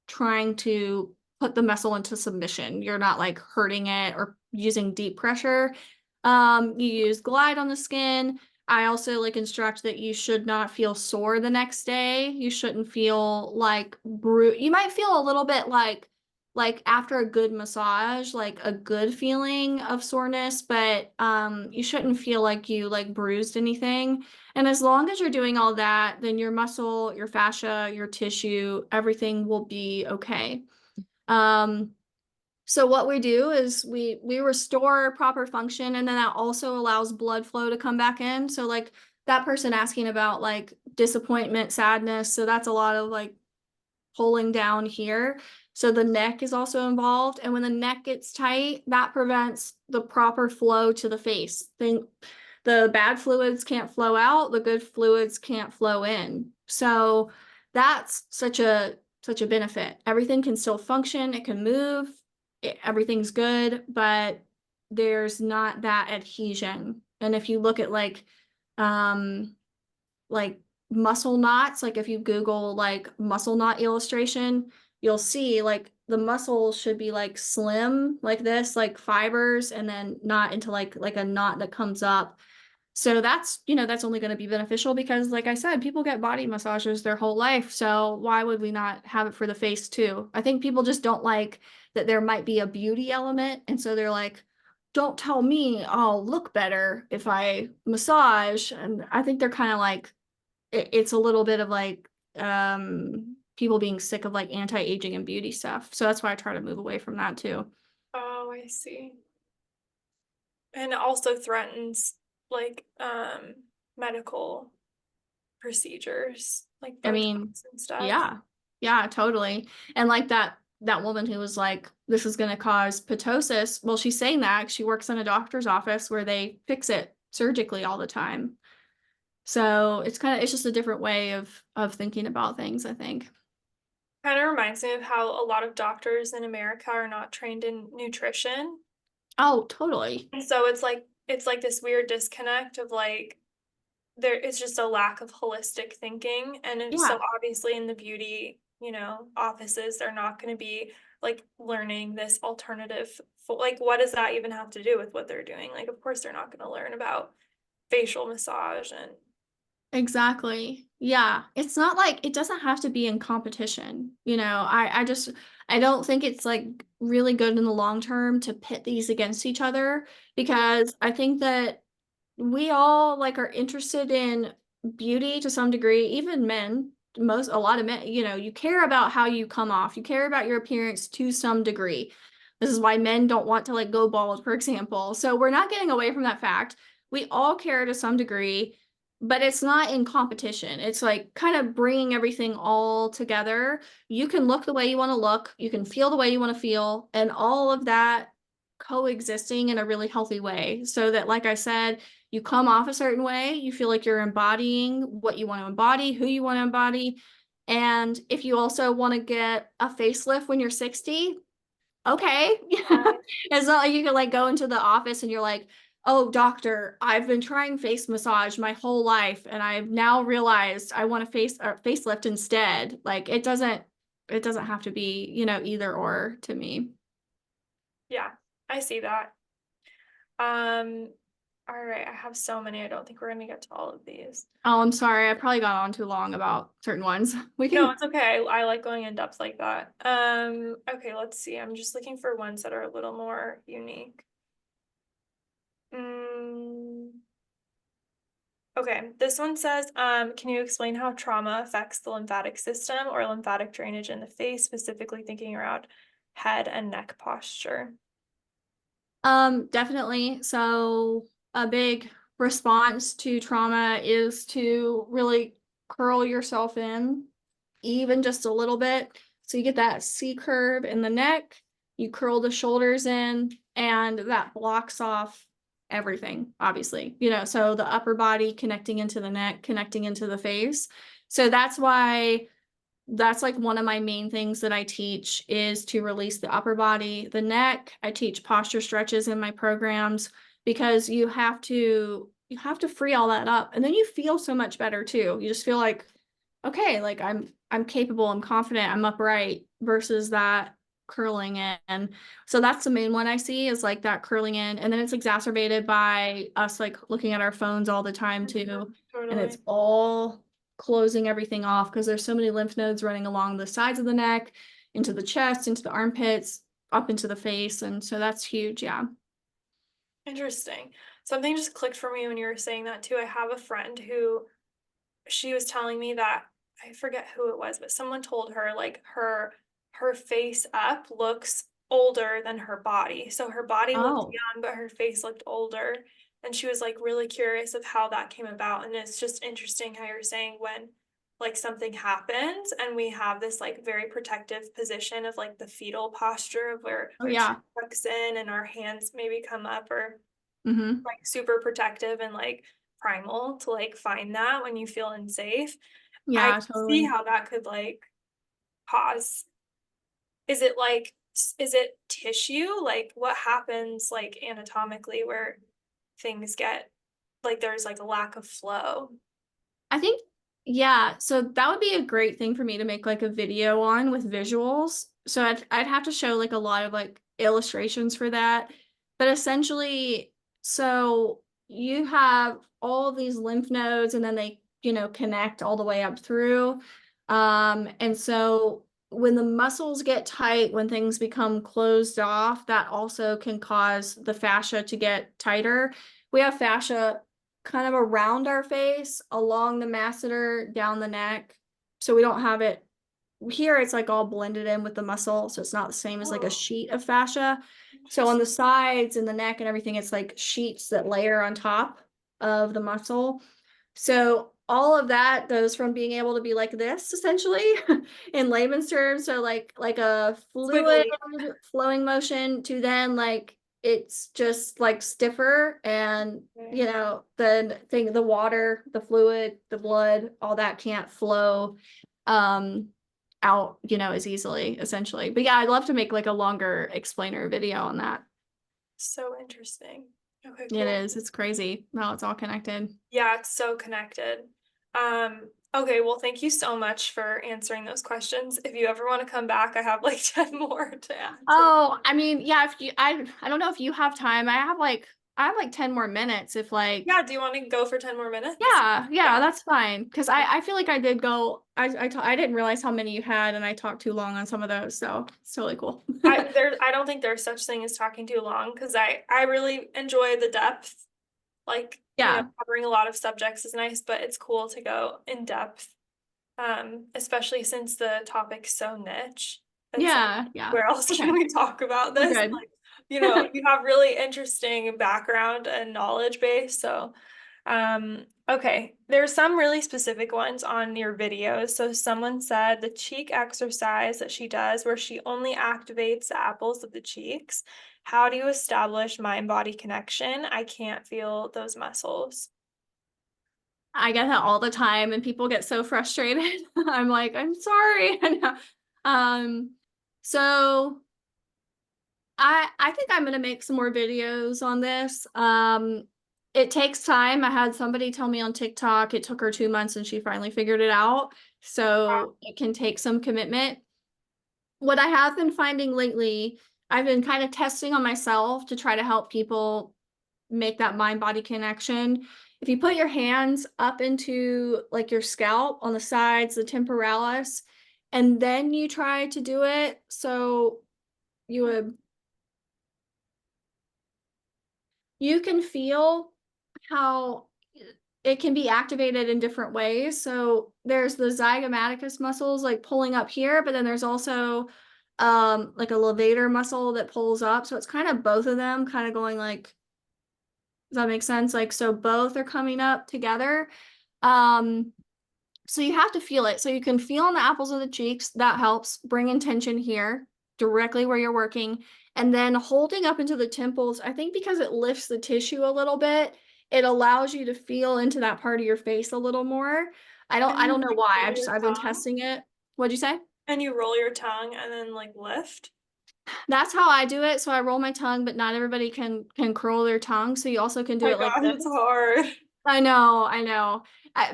Speaker 2: trying to put the muscle into submission. You're not like hurting it or using deep pressure. You use glide on the skin. I also like instruct that you should not feel sore the next day. You shouldn't feel like you might feel a little bit like after a good massage, like a good feeling of soreness, but you shouldn't feel like you like bruised anything. And as long as you're doing all that, then your muscle, your fascia, your tissue, everything will be okay. Um, so what we do is we restore proper function, and then that also allows blood flow to come back in. So like that person asking about like disappointment, sadness, so that's a lot of like pulling down here. So the neck is also involved. And when the neck gets tight, that prevents the proper flow to the face. Then the bad fluids can't flow out, the good fluids can't flow in. So that's such a benefit. Everything can still function, it can move, everything's good, but there's not that adhesion. And if you look at um like muscle knots, like if you Google like muscle knot illustration, you'll see like the muscle should be like slim like this, like fibers, and then not into like a knot that comes up. So that's, that's only going to be beneficial because like I said, people get body massages their whole life. So why would we not have it for the face too? I think people just don't like that there might be a beauty element. And so they're like, don't tell me I'll look better if I massage. And I think they're kind of like, it's a little bit of like people being sick of like anti-aging and beauty stuff. So that's why I try to move away from that too.
Speaker 1: Oh, I see. And it also threatens like medical procedures like
Speaker 2: I mean,
Speaker 1: Botox and stuff.
Speaker 2: yeah. Yeah, totally. And like that woman who was like, this is gonna cause ptosis. Well, she's saying that she works in a doctor's office where they fix it surgically all the time. So it's just a different way of thinking about things, I think.
Speaker 1: Kind of reminds me of how a lot of doctors in America are not trained in nutrition.
Speaker 2: Oh, totally.
Speaker 1: And so it's like this weird disconnect of like there is just a lack of holistic thinking, and so
Speaker 2: Yeah.
Speaker 1: obviously in the beauty, offices they're not going to be like learning this alternative like what does that even have to do with what they're doing? Like of course they're not going to learn about facial massage and
Speaker 2: Exactly. Yeah. It's not like it doesn't have to be in competition. I don't think it's like really good in the long term to pit these against each other because I think that we all like are interested in beauty to some degree, even men, a lot of men, you care about how you come off. You care about your appearance to some degree. This is why men don't want to like go bald, for example. So we're not getting away from that fact. We all care to some degree, but it's not in competition. It's like kind of bringing everything all together. You can look the way you want to look, you can feel the way you want to feel, and all of that coexisting in a really healthy way. So that, like I said, you come off a certain way, you feel like you're embodying what you want to embody, who you want to embody. And if you also want to get a facelift when you're 60, okay. It's not like you can like go into the office and you're like, oh, doctor, I've been trying face massage my whole life and I've now realized I want a facelift instead. Like it doesn't have to be, either or to me.
Speaker 1: yeah, I see that. um all right, I have so many, I don't think we're going to get to all of these.
Speaker 2: Oh, I'm sorry. I probably got on too long about certain ones. We
Speaker 1: No,
Speaker 2: can
Speaker 1: it's okay. I like going in depth like that. Okay, let's see. I'm just looking for ones that are a little more unique. Mm, okay, this one says, can you explain how trauma affects the lymphatic system or lymphatic drainage in the face, specifically thinking around head and neck posture?
Speaker 2: Definitely. So a big response to trauma is to really curl yourself in, even just a little bit. So you get that C curve in the neck, you curl the shoulders in, and that blocks off everything, obviously, so the upper body connecting into the neck, connecting into the face. So that's why that's like one of my main things that I teach is to release the upper body, the neck. I teach posture stretches in my programs because you have to free all that up, and then you feel so much better too. You just feel like, okay, like I'm capable, I'm confident, I'm upright versus that curling in. So that's the main one I see is like that curling in, and then it's exacerbated by us like looking at our phones all the time too, and
Speaker 1: Totally.
Speaker 2: it's all closing everything off because there's so many lymph nodes running along the sides of the neck, into the chest, into the armpits, up into the face, and so that's huge. Yeah.
Speaker 1: Interesting. Something just clicked for me when you were saying that too. I have a friend who she was telling me that I forget who it was, but someone told her like her face up looks older than her body. So her body looked
Speaker 2: Oh,
Speaker 1: young, but her face looked older. And she was like really curious of how that came about. And it's just interesting how you're saying when like something happens and we have this like very protective position of like the fetal posture of where
Speaker 2: oh
Speaker 1: our chin
Speaker 2: yeah.
Speaker 1: tucks in and our hands maybe come up or
Speaker 2: Mm-hmm.
Speaker 1: like super protective and like primal to like find that when you feel unsafe. I
Speaker 2: Yeah,
Speaker 1: can see
Speaker 2: totally.
Speaker 1: how that could like cause. Is it like is it tissue? Like what happens like anatomically where things get like there's like a lack of flow?
Speaker 2: I think, yeah, so that would be a great thing for me to make like a video on with visuals. So I'd have to show like a lot of like illustrations for that. But essentially, so you have all of these lymph nodes and then they, connect all the way up through. And so when the muscles get tight, when things become closed off, that also can cause the fascia to get tighter. We have fascia kind of around our face, along the masseter, down the neck. So we don't have it here, it's like all blended in with the muscle. So it's not the same as like a
Speaker 1: Oh,
Speaker 2: sheet of fascia. So on
Speaker 1: interesting.
Speaker 2: the sides and the neck and everything, it's like sheets that layer on top of the muscle. So all of that goes from being able to be like this essentially in layman's terms, so like a fluid
Speaker 1: Squiggly.
Speaker 2: flowing motion to then like it's just like stiffer, and
Speaker 1: Okay.
Speaker 2: the water, the fluid, the blood, all that can't flow um out, as easily essentially. But yeah, I'd love to make like a longer explainer video on that.
Speaker 1: So interesting. Okay,
Speaker 2: It
Speaker 1: cool.
Speaker 2: is, it's crazy how it's all connected.
Speaker 1: Yeah, it's so connected. Okay, well, thank you so much for answering those questions. If you ever want to come back, I have like 10 more to add to.
Speaker 2: Oh, I mean, yeah, if you I don't know if you have time. I have like 10 more minutes if like
Speaker 1: Yeah, do you want to go for 10 more minutes?
Speaker 2: yeah, yeah,
Speaker 1: Yeah.
Speaker 2: that's fine. Because I feel like I did go I didn't realize how many you had and I talked too long on some of those, so it's totally cool.
Speaker 1: I don't think there's such thing as talking too long because I really enjoy the depth. Like,
Speaker 2: Yeah.
Speaker 1: covering a lot of subjects is nice, but it's cool to go in depth. Especially since the topic's so niche. It's like,
Speaker 2: Yeah, yeah.
Speaker 1: where else can
Speaker 2: Okay.
Speaker 1: we talk about
Speaker 2: We're
Speaker 1: this?
Speaker 2: good.
Speaker 1: Like, you have really interesting background and knowledge base. So, okay, there's some really specific ones on your videos. So someone said the cheek exercise that she does where she only activates the apples of the cheeks. How do you establish mind-body connection? I can't feel those muscles.
Speaker 2: I get that all the time and people get so frustrated. I'm like, I'm sorry. I know. Um, so I think I'm gonna make some more videos on this. It takes time. I had somebody tell me on TikTok it took her 2 months and she finally figured it out. So it can take some commitment. What I have been finding lately, I've been kind of testing on myself to try to help people make that mind body connection. If you put your hands up into like your scalp on the sides, the temporalis, and then you try to do it, so you would you can feel how it can be activated in different ways. So there's the zygomaticus muscles like pulling up here, but then there's also like a levator muscle that pulls up. So it's kind of both of them kind of going like, does that make sense? Like, so both are coming up together. Um So you have to feel it. So you can feel on the apples of the cheeks. That helps bring intention here, directly where you're working. And then holding up into the temples, I think because it lifts the tissue a little bit, it allows you to feel into that part of your face a little more.
Speaker 1: And
Speaker 2: I
Speaker 1: you
Speaker 2: don't know
Speaker 1: like
Speaker 2: why.
Speaker 1: roll your
Speaker 2: I've been
Speaker 1: tongue,
Speaker 2: testing it. What'd you say?
Speaker 1: and you roll your tongue and then like lift.
Speaker 2: That's how I do it. So I roll my tongue, but not everybody can curl their tongue. So you also can
Speaker 1: Oh
Speaker 2: do
Speaker 1: my
Speaker 2: it like
Speaker 1: God,
Speaker 2: this.
Speaker 1: it's hard.
Speaker 2: I know, I know.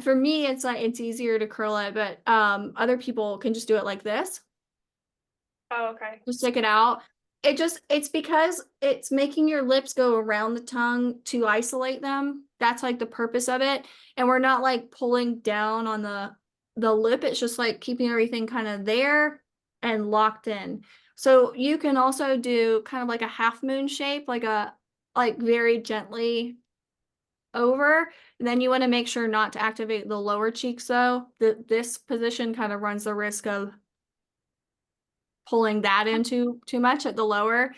Speaker 2: For me, it's like it's easier to curl it, but other people can just do it like this.
Speaker 1: Oh, okay.
Speaker 2: Just stick it out. It's because it's making your lips go around the tongue to isolate them. That's like the purpose of it. And we're not like pulling down on the lip. It's just like keeping everything kind of there and locked in. So you can also do kind of like a half moon shape, like very gently over. And then you want to make sure not to activate the lower cheeks though. This position kind of runs the risk of pulling that into too much at the lower.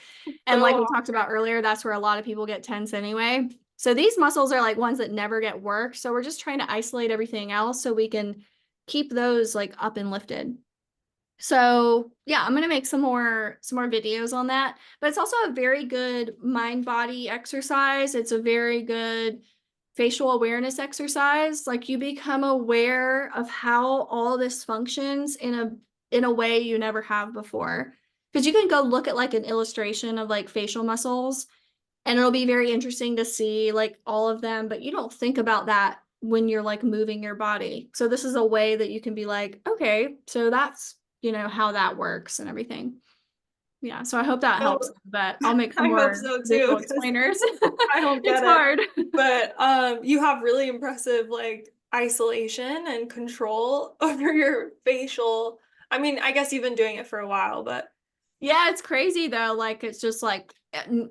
Speaker 2: And like
Speaker 1: So
Speaker 2: we talked about earlier, that's where a lot of people get tense anyway. So these muscles are like ones that never get worked. So we're just trying to isolate everything else so we can keep those like up and lifted. So yeah, I'm gonna make some more videos on that. But it's also a very good mind body exercise. It's a very good facial awareness exercise. Like you become aware of how all this functions in a way you never have before. Because you can go look at like an illustration of like facial muscles and it'll be very interesting to see like all of them, but you don't think about that when you're like moving your body. So this is a way that you can be like, okay, so that's, you know, how that works and everything. Yeah, so I hope that
Speaker 1: so
Speaker 2: helps, but I'll make some
Speaker 1: I hope
Speaker 2: more
Speaker 1: so too,
Speaker 2: visual
Speaker 1: because
Speaker 2: explainers.
Speaker 1: I don't
Speaker 2: It's
Speaker 1: get it.
Speaker 2: hard.
Speaker 1: But you have really impressive like isolation and control over your facial. I mean, I guess you've been doing it for a while, but
Speaker 2: Yeah, it's crazy though. Like it's just like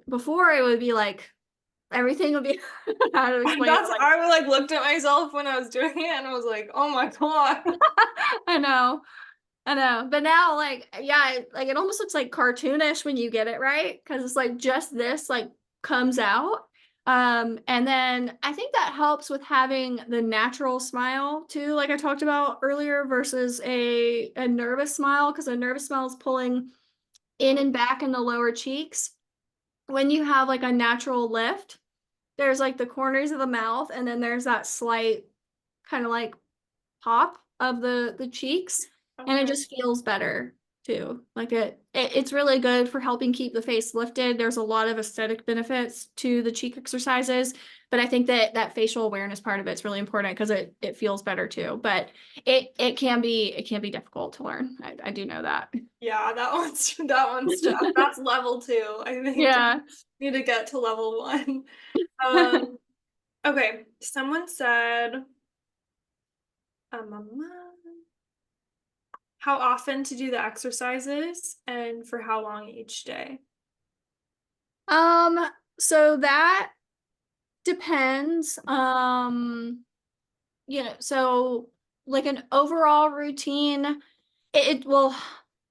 Speaker 2: before it would be like everything would be how to explain it
Speaker 1: that's
Speaker 2: like
Speaker 1: I like looked at myself when I was doing it and I was like, oh my God.
Speaker 2: I know. I know. But now like yeah, like it almost looks like cartoonish when you get it right because it's like just this like comes out. And then I think that helps with having the natural smile too, like I talked about earlier, versus a nervous smile because a nervous smile is pulling in and back in the lower cheeks. When you have like a natural lift, there's like the corners of the mouth, and then there's that slight kind of like pop of the cheeks, and it
Speaker 1: Okay.
Speaker 2: just feels better too. Like it's really good for helping keep the face lifted. There's a lot of aesthetic benefits to the cheek exercises, but I think that that facial awareness part of it's really important because it feels better too. But it can be difficult to learn. I do know that.
Speaker 1: Yeah, that one's tough. That's level two, I think.
Speaker 2: Yeah.
Speaker 1: Need to get to level one. Um, okay. Someone said, how often to do the exercises and for how long each day?
Speaker 2: Um, so that depends. You know, so like an overall routine, it will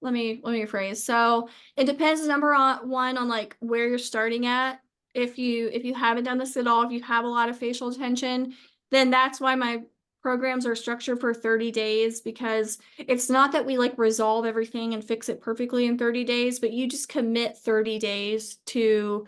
Speaker 2: let me rephrase. So it depends number on one on like where you're starting at. If you haven't done this at all, if you have a lot of facial tension, then that's why my programs are structured for 30 days because it's not that we like resolve everything and fix it perfectly in 30 days, but you just commit 30 days to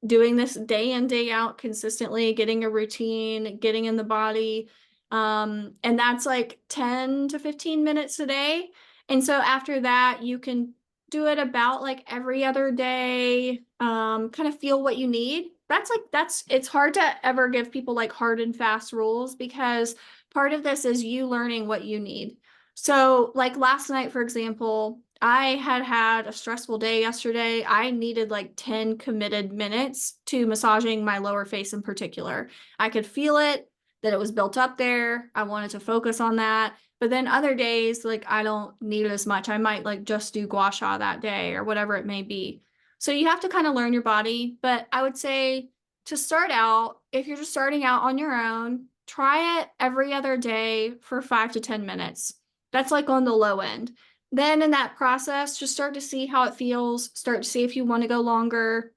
Speaker 2: doing this day in, day out consistently, getting a routine, getting in the body. And that's like 10 to 15 minutes a day. And so after that, you can do it about like every other day, kind of feel what you need. It's hard to ever give people like hard and fast rules because part of this is you learning what you need. So, like last night, for example, I had a stressful day yesterday. I needed like 10 committed minutes to massaging my lower face in particular. I could feel it, that it was built up there. I wanted to focus on that. But then other days, like I don't need it as much. I might like just do gua sha that day or whatever it may be. So you have to kind of learn your body. But I would say to start out, if you're just starting out on your own, try it every other day for 5 to 10 minutes. That's like on the low end. Then in that process, just start to see how it feels, start to see if you want to go longer,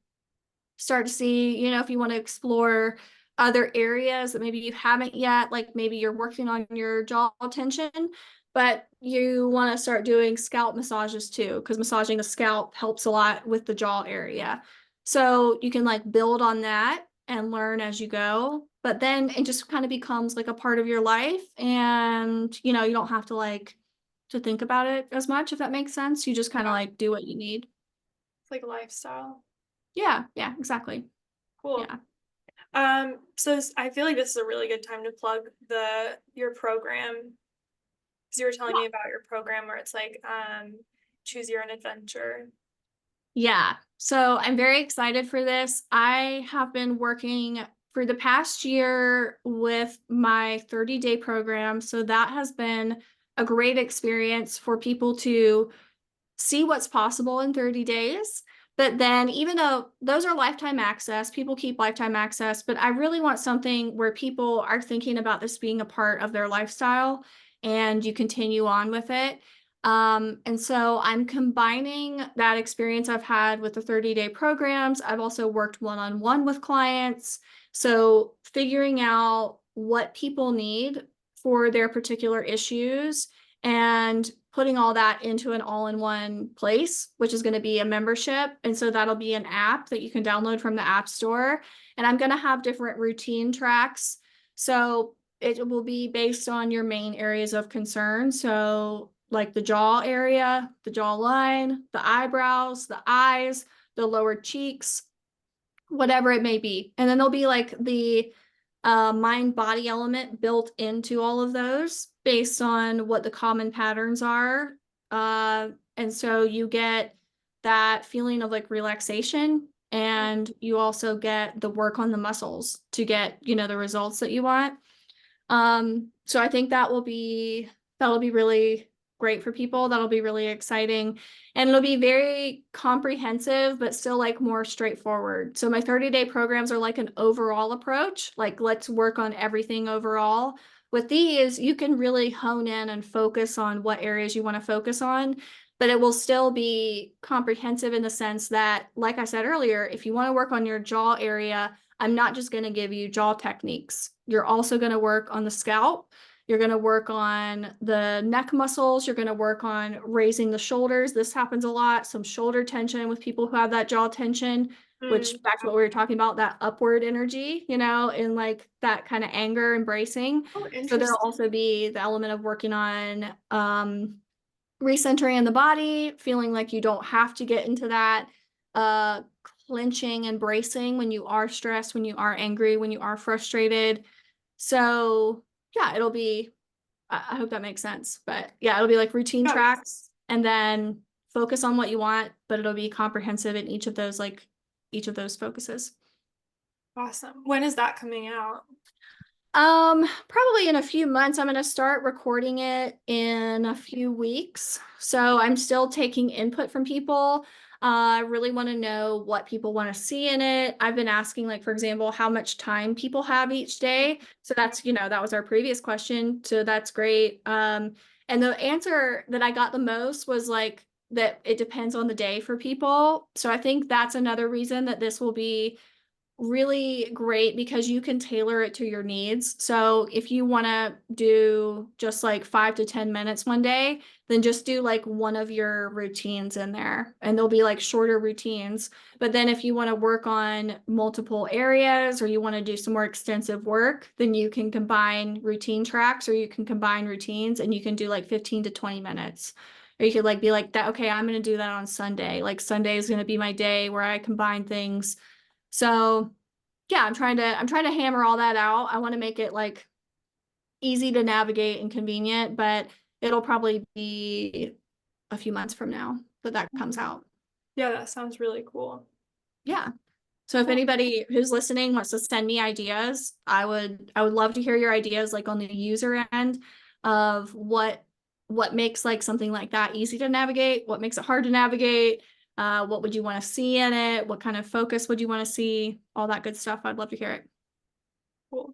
Speaker 2: start to see, you know, if you want to explore other areas that maybe you haven't yet, like maybe you're working on your jaw tension, but you want to start doing scalp massages too, because massaging the scalp helps a lot with the jaw area. So you can like build on that and learn as you go, but then it just kind of becomes like a part of your life, and you know, you don't have to like to think about it as much, if that makes sense. You just kind of
Speaker 1: Yeah,
Speaker 2: like do what you need.
Speaker 1: it's like a lifestyle.
Speaker 2: Yeah, yeah, exactly.
Speaker 1: Cool.
Speaker 2: Yeah.
Speaker 1: So I feel like this is a really good time to plug your program, because you were telling me about your program where it's like choose your own adventure.
Speaker 2: Yeah. So I'm very excited for this. I have been working for the past year with my 30-day program. So that has been a great experience for people to see what's possible in 30 days. But then, even though those are lifetime access, people keep lifetime access, but I really want something where people are thinking about this being a part of their lifestyle and you continue on with it. And so I'm combining that experience I've had with the 30-day programs. I've also worked one-on-one with clients. So figuring out what people need for their particular issues and putting all that into an all-in-one place, which is going to be a membership. And so that'll be an app that you can download from the App Store. And I'm going to have different routine tracks. So it will be based on your main areas of concern. So like the jaw area, the jawline, the eyebrows, the eyes, the lower cheeks, whatever it may be. And then there'll be like the mind body element built into all of those based on what the common patterns are. And so you get that feeling of like relaxation, and you also get the work on the muscles to get, you know, the results that you want. So I think that'll be really great for people. That'll be really exciting. And it'll be very comprehensive, but still like more straightforward. So my 30-day programs are like an overall approach, like let's work on everything overall. With these, you can really hone in and focus on what areas you want to focus on, but it will still be comprehensive in the sense that, like I said earlier, if you want to work on your jaw area, I'm not just going to give you jaw techniques. You're also going to work on the scalp. You're going to work on the neck muscles. You're going to work on raising the shoulders. This happens a lot. Some shoulder tension with people who have that jaw tension, which back to what we were talking about, that upward energy, you know, and like that kind of anger and bracing.
Speaker 1: Oh,
Speaker 2: So there'll
Speaker 1: interesting.
Speaker 2: also be the element of working on recentering in the body, feeling like you don't have to get into that uh clenching and bracing when you are stressed, when you are angry, when you are frustrated. So yeah, it'll be, I hope that makes sense. But yeah, it'll be like routine
Speaker 1: Yeah,
Speaker 2: tracks and then focus on what you want, but it'll be comprehensive in each of those, like each of those focuses.
Speaker 1: awesome. When is that coming out?
Speaker 2: Probably in a few months. I'm going to start recording it in a few weeks. So I'm still taking input from people. I really want to know what people want to see in it. I've been asking, like, for example, how much time people have each day. So that's, you know, that was our previous question. So that's great. And the answer that I got the most was like that it depends on the day for people. So I think that's another reason that this will be really great because you can tailor it to your needs. So if you want to do just like 5 to 10 minutes one day, then just do like one of your routines in there, and they'll be like shorter routines. But then if you want to work on multiple areas or you want to do some more extensive work, then you can combine routine tracks, or you can combine routines and you can do like 15 to 20 minutes. Or you could like be like that, okay, I'm going to do that on Sunday. Like Sunday is going to be my day where I combine things. So yeah, I'm trying to hammer all that out. I want to make it like easy to navigate and convenient, but it'll probably be a few months from now that that comes out.
Speaker 1: Yeah, that sounds really cool.
Speaker 2: Yeah. So if
Speaker 1: Cool.
Speaker 2: anybody who's listening wants to send me ideas, I would love to hear your ideas like on the user end of what makes like something like that easy to navigate, what makes it hard to navigate, what would you want to see in it, what kind of focus would you want to see, all that good stuff. I'd love to hear it.
Speaker 1: Cool.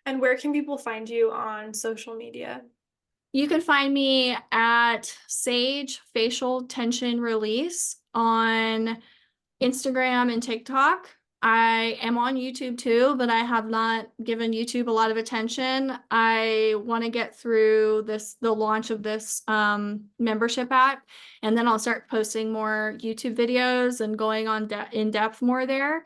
Speaker 1: And where can people find you on social media?
Speaker 2: You can find me at Sage Facial Tension Release on Instagram and TikTok. I am on YouTube too, but I have not given YouTube a lot of attention. I want to get through the launch of this membership app, and then I'll start posting more YouTube videos and going on in depth more there.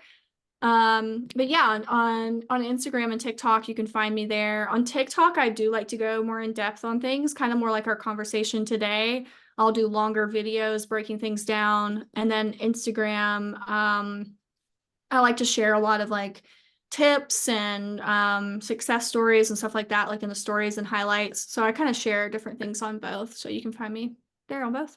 Speaker 2: But yeah, on Instagram and TikTok, you can find me there. On TikTok, I do like to go more in depth on things, kind of more like our conversation today. I'll do longer videos breaking things down. And then Instagram, I like to share a lot of like tips and success stories and stuff like that, like in the stories and highlights. So I kind of share different things on both. So you can find me there on both.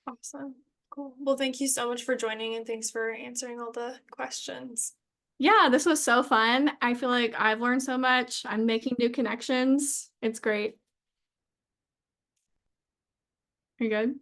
Speaker 1: Awesome. Cool. Well, thank you so much for joining and thanks for answering all the questions.
Speaker 2: Yeah, this was so fun. I feel like I've learned so much. I'm making new connections. It's great. Are you good?